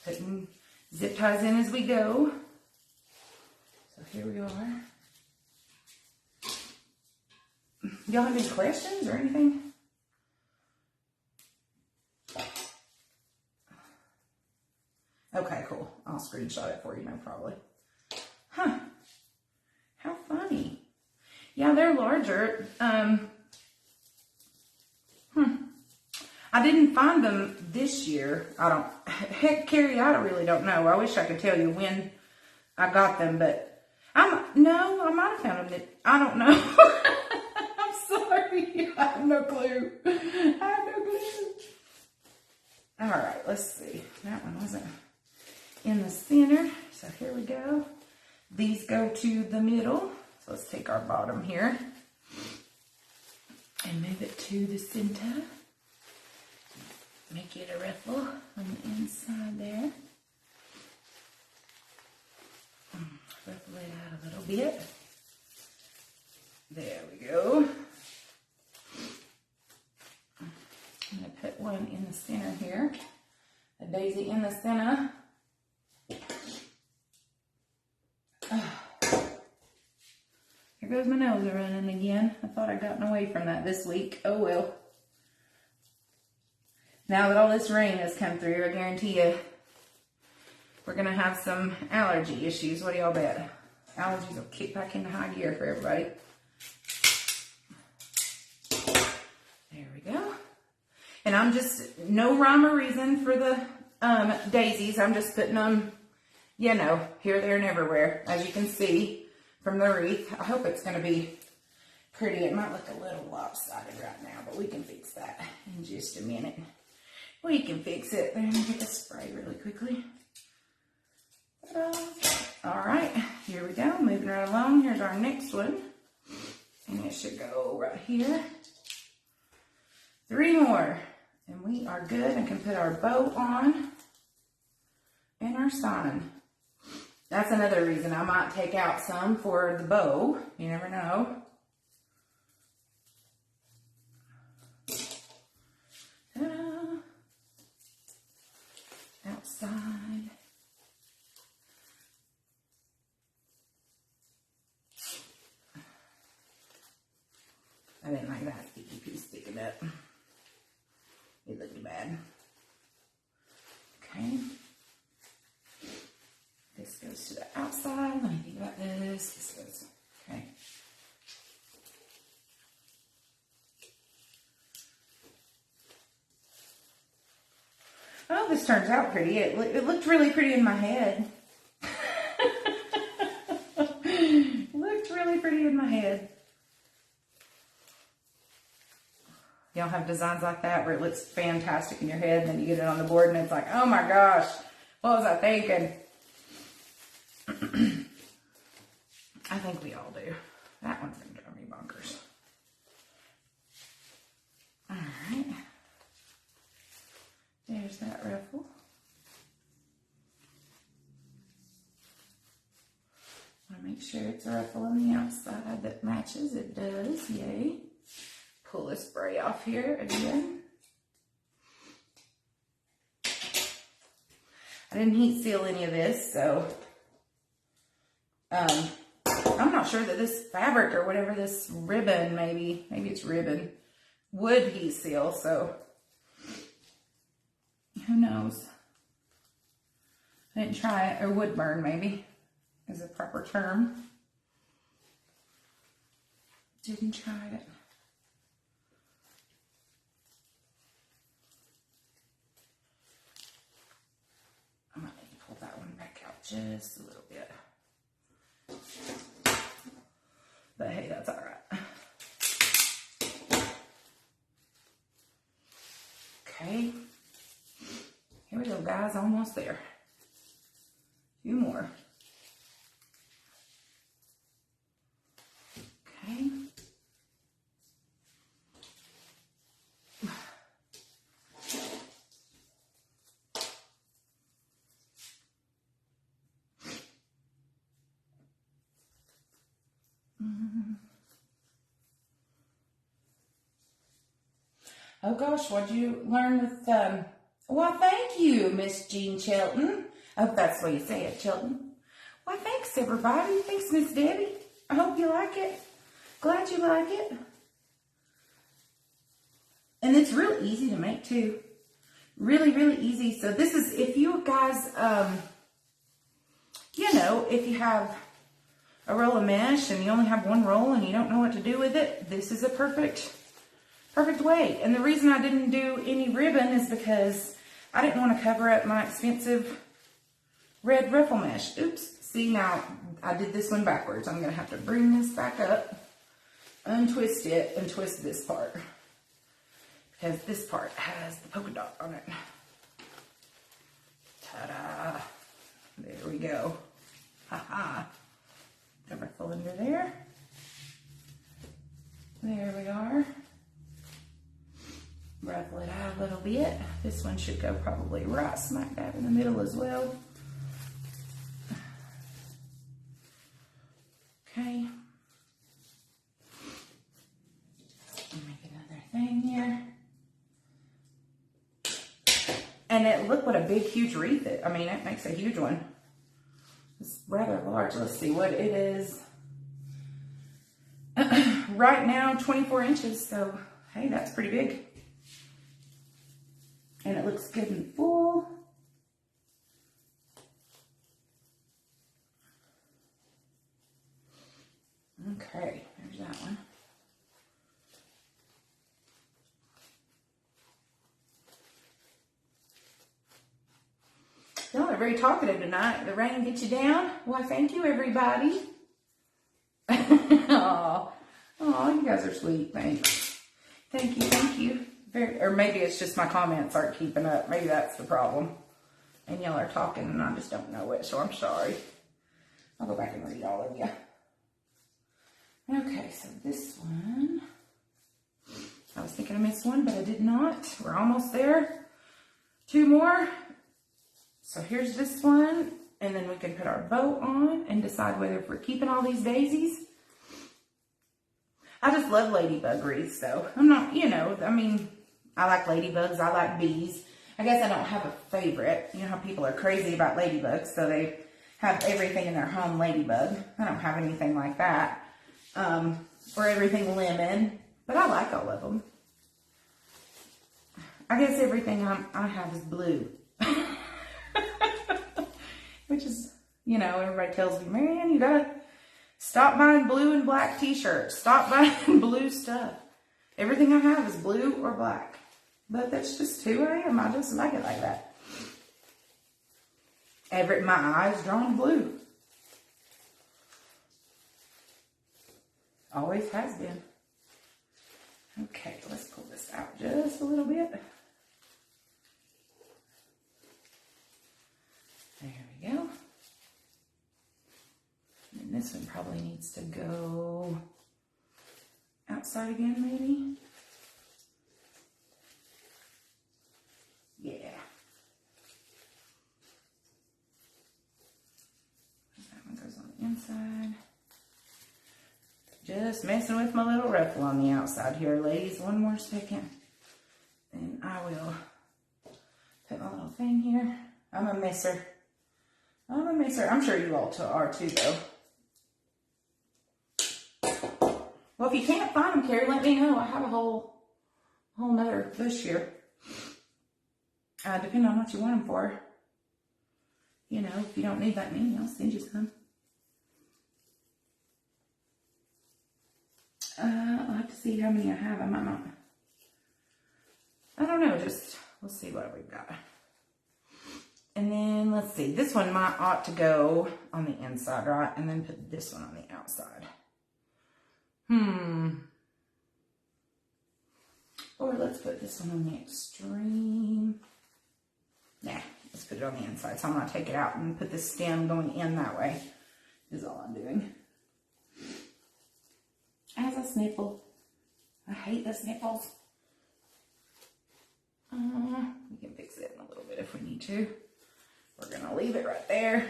Putting zip ties in as we go. So here we are. Y'all have any questions or anything? Okay, cool. I'll screenshot it for you, no problem. Huh. How funny. Yeah, they're larger. I didn't find them this year. Heck, Carrie, I really don't know. I wish I could tell you when I got them, but I might have found them. I don't know. I'm sorry. I have no clue. All right, let's see. That one wasn't in the center. So here we go. These go to the middle. So let's take our bottom here and move it to the center. Make it a ruffle on the inside there. Ruffle it out a little bit. There we go. I'm going to put one in the center here. A daisy in the center. Here goes my nose running again. I thought I'd gotten away from that this week. Oh well. Now that all this rain has come through, I guarantee you we're going to have some allergy issues. What do y'all bet? Allergies will kick back into high gear for everybody. There we go. And I'm just, no rhyme or reason for the daisies. I'm just putting them, you know, here, there, and everywhere. As you can see from the wreath. I hope it's going to be pretty. It might look a little lopsided right now, but we can fix that in just a minute. We can fix it. Let me get the spray really quickly. All right, here we go. Moving right along. Here's our next one. And it should go right here. 3 more. And we are good and can put our bow on and our sign. That's another reason I might take out some for the bow. You never know. Outside. I didn't like that sticky piece sticking up. It looked bad. Okay. This goes to the outside. Let me think about this. This goes, okay. Oh, this turns out pretty. It looked really pretty in my head. Looked really pretty in my head. Y'all have designs like that where it looks fantastic in your head and then you get it on the board and it's like, oh my gosh, what was I thinking? I think we all do. That one's going to drive me bonkers. All right. There's that ruffle. I want to make sure it's a ruffle on the outside that matches. It does. Yay. Pull the spray off here again. I didn't heat seal any of this, so I'm not sure that this fabric or whatever, this ribbon, maybe it's ribbon, would heat seal, so who knows? I didn't try it, or would burn maybe. is a proper term. Didn't try it. I might need to pull that one back out just a little bit. But hey, that's all right. Okay. Here we go, guys. Almost there. A few more. Okay. Oh gosh, what'd you learn with, well, thank you, Miss Jean Shelton. I hope that's the way you say it, Shelton. Well, thanks, everybody. Thanks, Miss Debbie. I hope you like it. Glad you like it. And it's real easy to make, too. Really, really easy. So this is, if you guys, you know, if you have a roll of mesh and you only have one roll and you don't know what to do with it, this is a perfect way. And the reason I didn't do any ribbon is because I didn't want to cover up my expensive red ruffle mesh. Oops. See, now I did this one backwards. I'm going to have to bring this back up, untwist it, and twist this part. Because this part has the polka dot on it. Ta-da. There we go. Ha-ha. The ruffle under there. There we are. Ruffle it out a little bit. This one should go probably right smack dab in the middle as well. Okay. Make another thing here. And look what a big, huge wreath it. I mean, it makes a huge one. It's rather large. Let's see what it is. Right now, 24 inches. So, hey, that's pretty big. And it looks good and full. Okay, there's that one. Y'all are very talkative tonight. The rain gets you down? Why, thank you, everybody. Aw, you guys are sweet. Thanks. Thank you, thank you. Or maybe it's just my comments aren't keeping up. Maybe that's the problem. And y'all are talking and I just don't know it, so I'm sorry. I'll go back and read all of you. Okay, so this one. I was thinking I missed one, but I did not. We're almost there. Two more. So here's this one. And then we can put our bow on and decide whether if we're keeping all these daisies. I just love ladybug wreaths, so I'm not, you know, I mean, I like ladybugs, I like bees. I guess I don't have a favorite. You know how people are crazy about ladybugs, so they have everything in their home ladybug. I don't have anything like that. Or everything lemon, but I like all of them. I guess everything I have is blue. Which is, you know, everybody tells me, Marianne, you gotta stop buying blue and black t-shirts. Stop buying blue stuff. Everything I have is blue or black. But that's just who I am. I just like it like that. My eyes drawn blue. Always has been. Okay, let's pull this out just a little bit. There we go. And this one probably needs to go outside again, maybe. Yeah. That one goes on the inside. Just messing with my little ruffle on the outside here, ladies. One more second. And I will put my little thing here. I'm a messer. I'm a messer. I'm sure you all are too, though. Well, if you can't find them, Carrie, let me know. I have a whole nother bush here. Depending on what you want them for. You know, if you don't need that many, I'll send you some. see how many I have. I might not. I don't know. Just, we'll see what we've got. And then, let's see. This one ought to go on the inside, right? And then put this one on the outside. Or let's put this one on the extreme. Nah, let's put it on the inside. So I'm going to take it out and put the stem going in that way. Is all I'm doing. As a snipple. I hate the snipples. We can fix it in a little bit if we need to. We're going to leave it right there.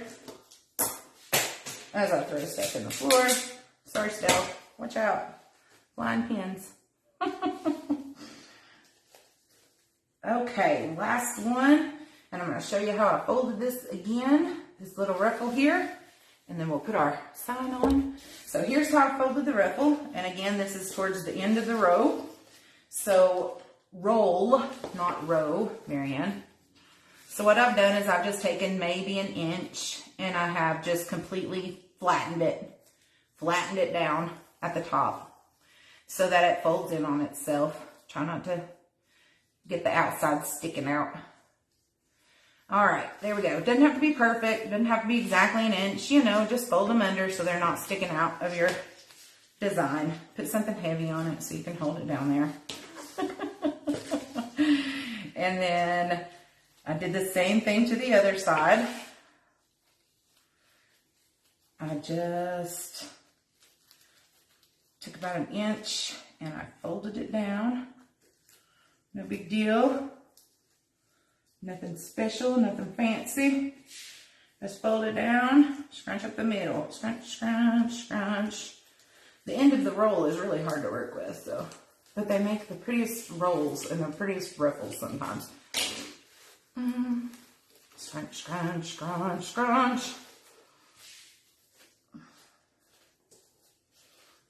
As I throw stuff in the floor. Sorry, Stell. Watch out. Blind pins. Okay, last one. And I'm going to show you how I folded this again. This little ruffle here. And then we'll put our sign on. So here's how I folded the ruffle. And again, this is towards the end of the row. So roll, not row, Marianne. So what I've done is I've just taken maybe an inch and I have just completely flattened it down at the top so that it folds in on itself. Try not to get the outside sticking out. All right, there we go. It doesn't have to be perfect. It doesn't have to be exactly an inch. You know, just fold them under so they're not sticking out of your design. Put something heavy on it so you can hold it down there. And then I did the same thing to the other side. I just took about an inch and I folded it down. No big deal. Nothing special, nothing fancy. Just fold it down, scrunch up the middle. Scrunch, scrunch, scrunch. The end of the roll is really hard to work with, so. But they make the prettiest rolls and the prettiest ruffles sometimes. Scrunch, scrunch, scrunch, scrunch.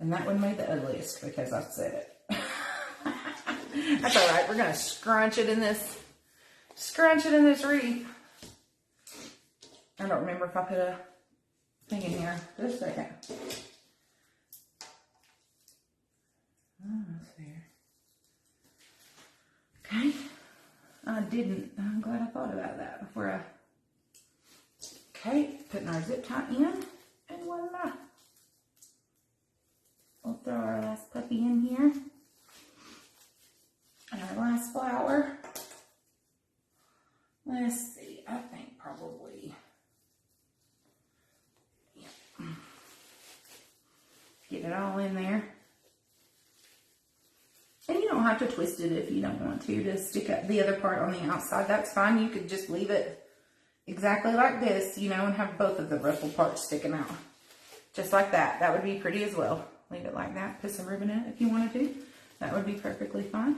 And that one made the ugliest because I said it. That's all right. We're going to scrunch it in this wreath. I don't remember if I put a thing in here. Just a second. Oh, that's there. Okay. I didn't. I'm glad I thought about that before I... Okay. Putting our zip tie in. And voila. We'll throw our last puppy in here. And our last flower. Let's see. I think probably... Yeah. Get it all in there. And you don't have to twist it if you don't want to stick up the other part on the outside. That's fine. You could just leave it exactly like this, you know, and have both of the ruffle parts sticking out. Just like that. That would be pretty as well. Leave it like that. Put some ribbon in it if you wanted to. That would be perfectly fine.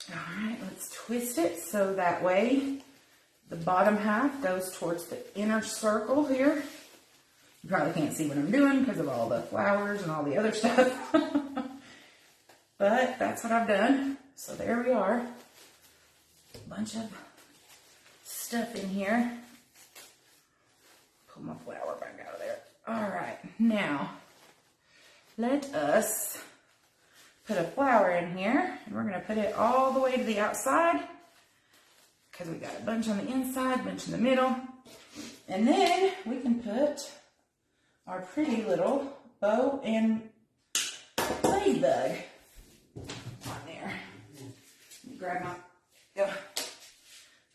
Alright, let's twist it so that way the bottom half goes towards the inner circle here. You probably can't see what I'm doing because of all the flowers and all the other stuff. But that's what I've done. So there we are. A bunch of stuff in here. Pull my flower back out of there. Alright, now let us put a flower in here. And we're going to put it all the way to the outside. Because we got a bunch on the inside, a bunch in the middle. And then we can put our pretty little bow and ladybug on there. Let me grab my, go.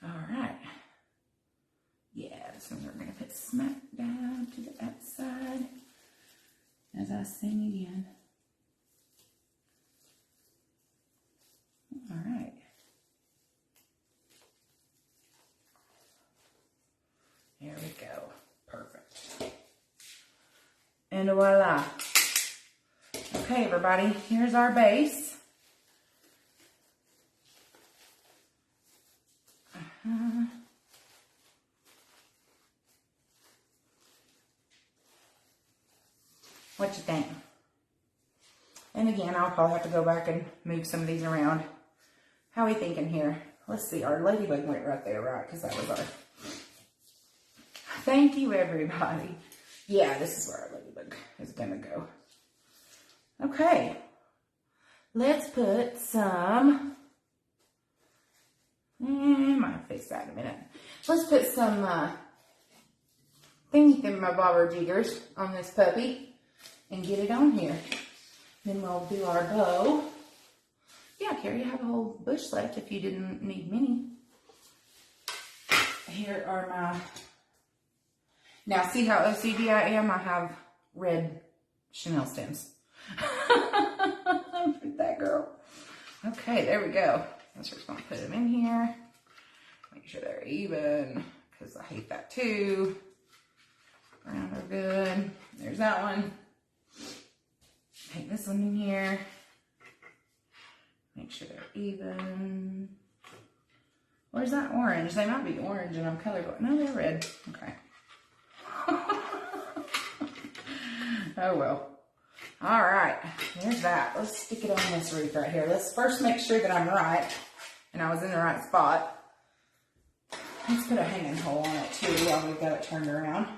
All right. Yeah, this one we're going to put smack down to the outside as I sing again. All right. There we go. Perfect. And voila. Okay, everybody, here's our base. What you think? And again, I'll probably have to go back and move some of these around. How are we thinking here? Let's see, our ladybug went right there, right? Because that was our... Thank you, everybody. Yeah, this is where our ladybug is going to go. Okay, let's put some, might fix that in a minute. Let's put some thingy bobber jiggers on this puppy and get it on here. Then we'll do our bow. Yeah, Carrie, you have a whole bush left if you didn't need many. Here are my, now see how OCD I am? I have red chenille stems. That girl. Okay, there we go. That's just gonna put them in here. Make sure they're even, because I hate that too. Around are good. There's that one. Take this one in here. Make sure they're even. Where's that orange? They might be orange and I'm colorblind. No, they're red. Okay. Oh well. All right, there's that. Let's stick it on this wreath right here. Let's first make sure that I'm right and I was in the right spot. Let's put a hanging hole on it too while we've got it turned around.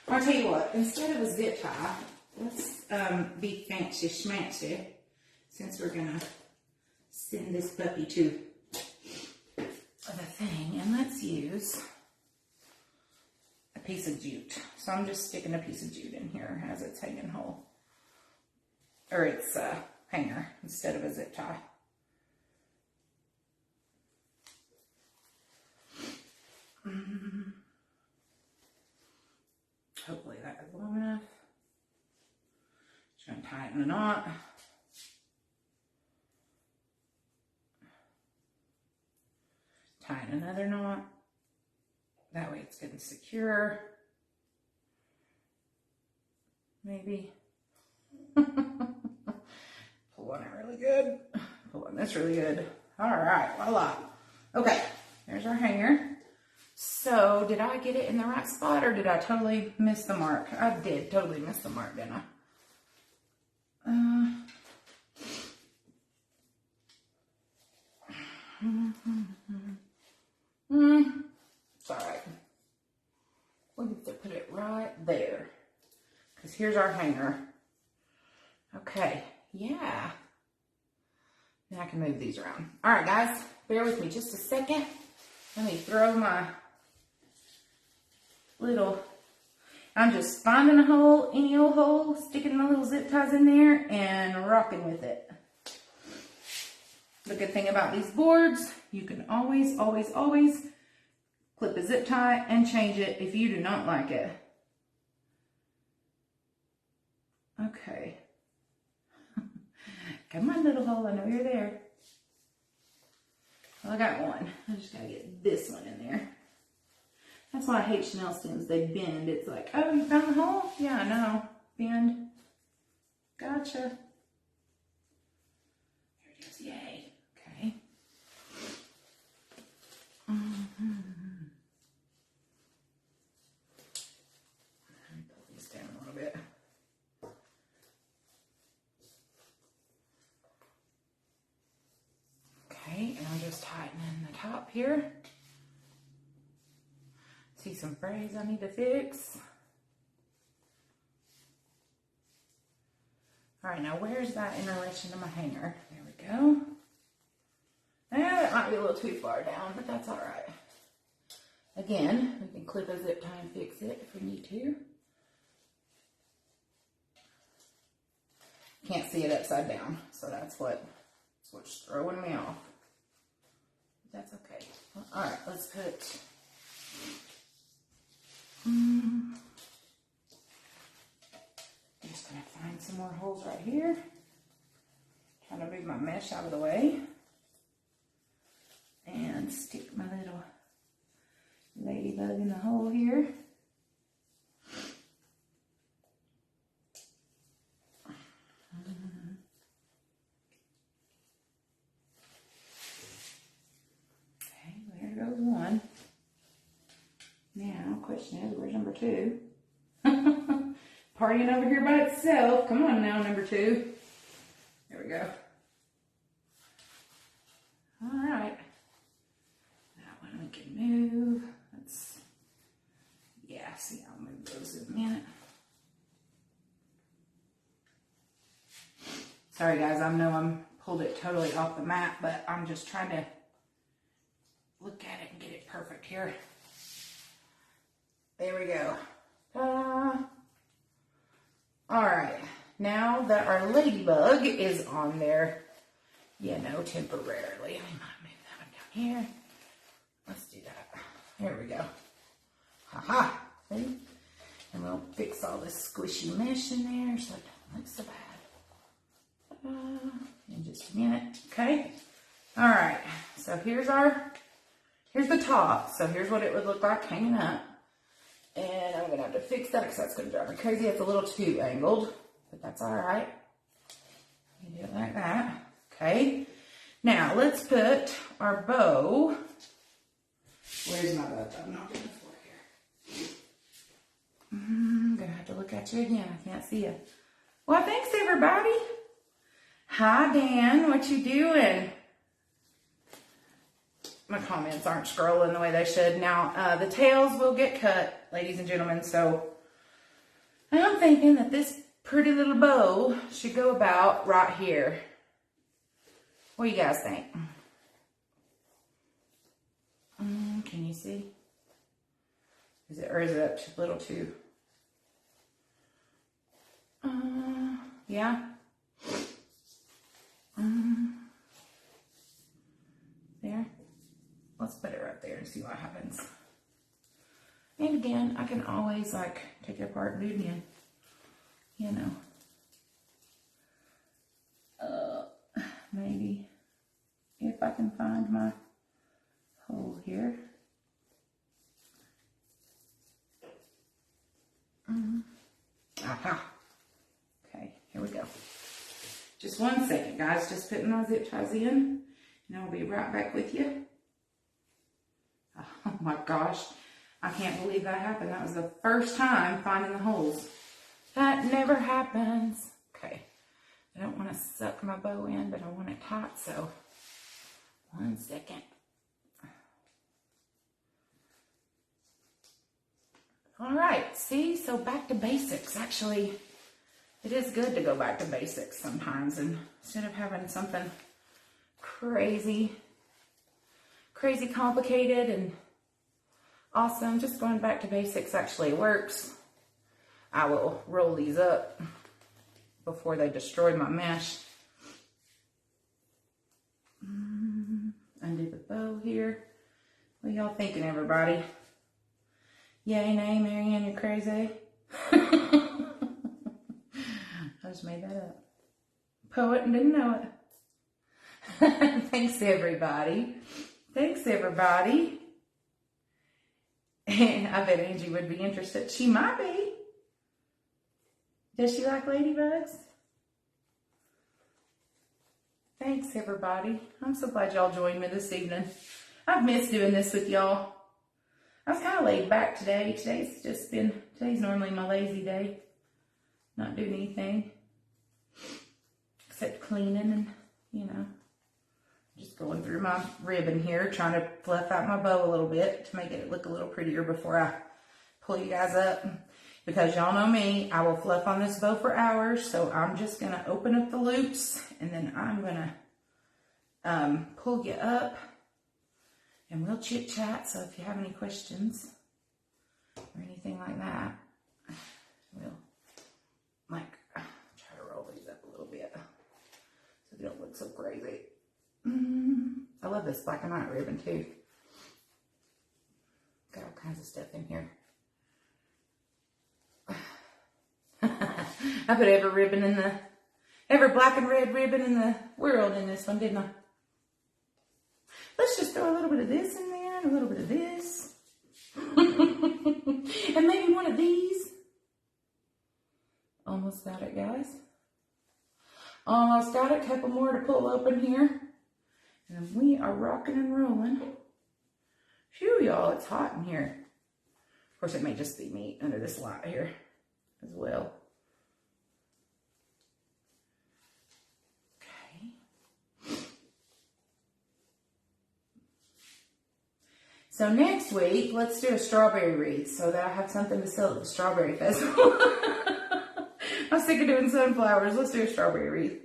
I'll tell you what, instead of a zip tie, let's be fancy schmancy since we're gonna send this puppy to the thing, and let's use a piece of jute. So I'm just sticking a piece of jute in here as its hanging hole, or its hanger instead of a zip tie. Hopefully that is long enough. Just gonna tighten a knot. Tighten another knot. That way it's getting secure. Maybe. Pull on it really good. Pull on this really good. All right, voila. Okay, there's our hanger. So, did I get it in the right spot or did I totally miss the mark? I did totally miss the mark, didn't I? It's all right. We have to put it right there because here's our hanger. Okay, yeah. Now I can move these around. All right, guys, bear with me just a second. Let me throw my little, I'm just finding a hole, any old hole, sticking my little zip ties in there and rocking with it. The good thing about these boards, you can always, always, always clip a zip tie and change it if you do not like it. Okay. Come on, little hole, I know you're there. Well, I got one. I just gotta get this one in there. That's why I hate chenille stems. They bend. It's like, oh, you found the hole? Yeah, I know. Bend. Gotcha. There it is. Yay. Okay. Let me pull these down a little bit. Okay, and I'm just tightening the top here. See some frays I need to fix. All right, now where's that in relation to my hanger? There we go. That might be a little too far down, but that's all right. Again, we can clip a zip tie and fix it if we need to. Can't see it upside down, so that's what's throwing me off. That's okay. All right, let's put. I'm just gonna find some more holes right here. Trying to move my mesh out of the way. And stick my little ladybug in the hole here. Okay, there goes one. Now, question is, where's number two? Partying over here by itself. Come on now, number two. There we go. All right. That one we can move. Let's, yeah, see, I'll move those in a minute. Sorry guys, I know I'm pulled it totally off the mat, but I'm just trying to look at it and get it perfect here. There we go. Ta-da. All right, now that our ladybug is on there, temporarily. I might move that one down here. Let's do that. There we go. Ha-ha. See? And we'll fix all this squishy mesh in there so it don't look so bad. In just a minute. Okay. All right. So here's the top. So here's what it would look like hanging up. And I'm going to have to fix that because that's going to drive me crazy. It's a little too angled, but that's all right. You do it like that. Okay. Now let's put our bow. Where's my bow? I'm not going to floor here. I'm going to have to look at you again. I can't see you. Well, thanks everybody. Hi Dan, what you doing? My comments aren't scrolling the way they should. Now, the tails will get cut, ladies and gentlemen, so I'm thinking that this pretty little bow should go about right here. What do you guys think? Can you see? Is it up a little too? Yeah. There. Let's put it right there and see what happens. And again, I can always take it apart and do it again. Maybe if I can find my hole here. Aha. Okay, here we go. Just 1 second, guys. Just putting my zip ties in, and I'll be right back with you. Oh my gosh, I can't believe that happened. That was the first time finding the holes. That never happens. Okay, I don't want to suck my bow in, but I want it tight, so 1 second. All right, see, so back to basics. Actually, it is good to go back to basics sometimes, and instead of having something crazy complicated and awesome, just going back to basics actually works. I will roll these up before they destroy my mesh. Undo the bow here. What y'all thinking, everybody? Yay, nay, Marianne, you're crazy. I just made that up. Poet and didn't know it. Thanks, everybody. Thanks, everybody. And I bet Angie would be interested. She might be. Does she like ladybugs? Thanks, everybody. I'm so glad y'all joined me this evening. I've missed doing this with y'all. I was kind of laid back today. Today's normally my lazy day. Not doing anything. Except cleaning and, just going through my ribbon here, trying to fluff out my bow a little bit to make it look a little prettier before I pull you guys up. Because y'all know me, I will fluff on this bow for hours, so I'm just going to open up the loops, and then I'm going to pull you up, and we'll chit-chat. So if you have any questions or anything like that, we'll try to roll these up a little bit so they don't look so crazy. I love this black and white ribbon too. Got all kinds of stuff in here. I put every black and red ribbon in the world in this one, didn't I? Let's just throw a little bit of this in there and a little bit of this. And maybe one of these. Almost got it, guys. Almost got it. Couple more to pull open here. And we are rocking and rolling. Phew, y'all, it's hot in here. Of course, it may just be me under this light here as well. Okay. So next week, let's do a strawberry wreath so that I have something to sell at the strawberry festival. I'm sick of doing sunflowers. Let's do a strawberry wreath.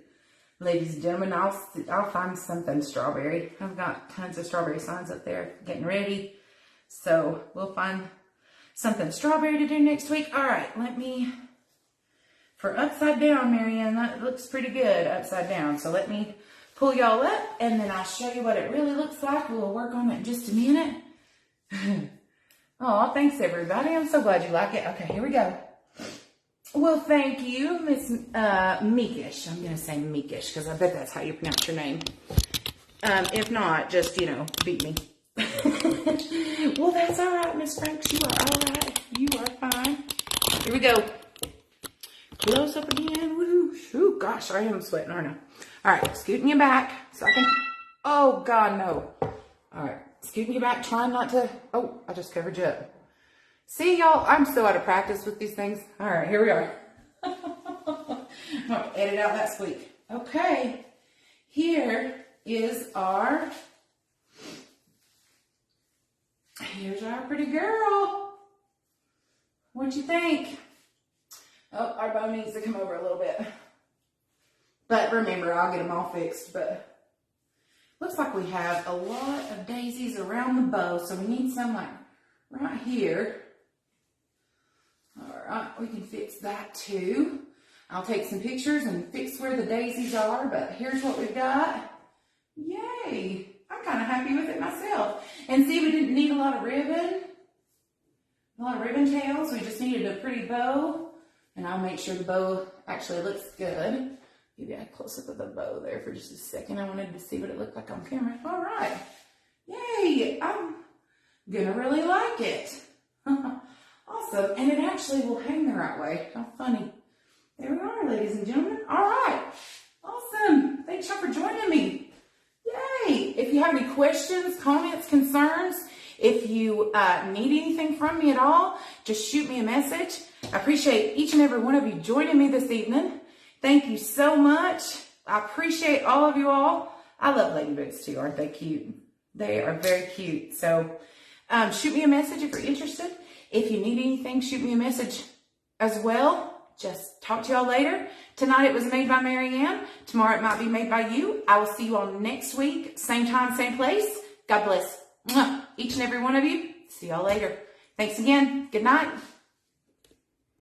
Ladies and gentlemen, I'll find something strawberry. I've got tons of strawberry signs up there getting ready. So we'll find something strawberry to do next week. All right, for upside down, Marianne, that looks pretty good upside down. So let me pull y'all up and then I'll show you what it really looks like. We'll work on it in just a minute. Oh, thanks everybody. I'm so glad you like it. Okay, here we go. Well, thank you, Miss Meekish. I'm going to say Meekish because I bet that's how you pronounce your name. If not, just, beat me. Well, that's all right, Miss Franks. You are all right. You are fine. Here we go. Close up again. Woo. Ooh, gosh, I am sweating, aren't I? All right, scooting you back so I can... Oh, God, no. All right, scooting you back, trying not to... Oh, I just covered you up. See, y'all, I'm so out of practice with these things. All right, here we are. I'm going to edit out that squeak. Okay, here is our... Here's our pretty girl. What'd you think? Oh, our bow needs to come over a little bit. But remember, I'll get them all fixed. But looks like we have a lot of daisies around the bow. So we need some like right here. All right, we can fix that too. I'll take some pictures and fix where the daisies are. But here's what we've got. Yay. I'm kind of happy with it myself. And see, we didn't need a lot of ribbon tails. We just needed a pretty bow. And I'll make sure the bow actually looks good. Give you a close-up of the bow there for just a second. I wanted to see what it looked like on camera. All right. Yay. I'm going to really like it. Awesome. And it actually will hang the right way. How funny. There we are, ladies and gentlemen. All right. Awesome. Thanks y'all for joining me. Yay! If you have any questions, comments, concerns, if you need anything from me at all, just shoot me a message. I appreciate each and every one of you joining me this evening. Thank you so much. I appreciate all of you all. I love ladybugs too, aren't they cute? They are very cute. So shoot me a message if you're interested. If you need anything, shoot me a message as well. Just talk to y'all later. Tonight it was Made by Marianne. Tomorrow it might be made by you. I will see you all next week. Same time, same place. God bless. Each and every one of you. See y'all later. Thanks again. Good night.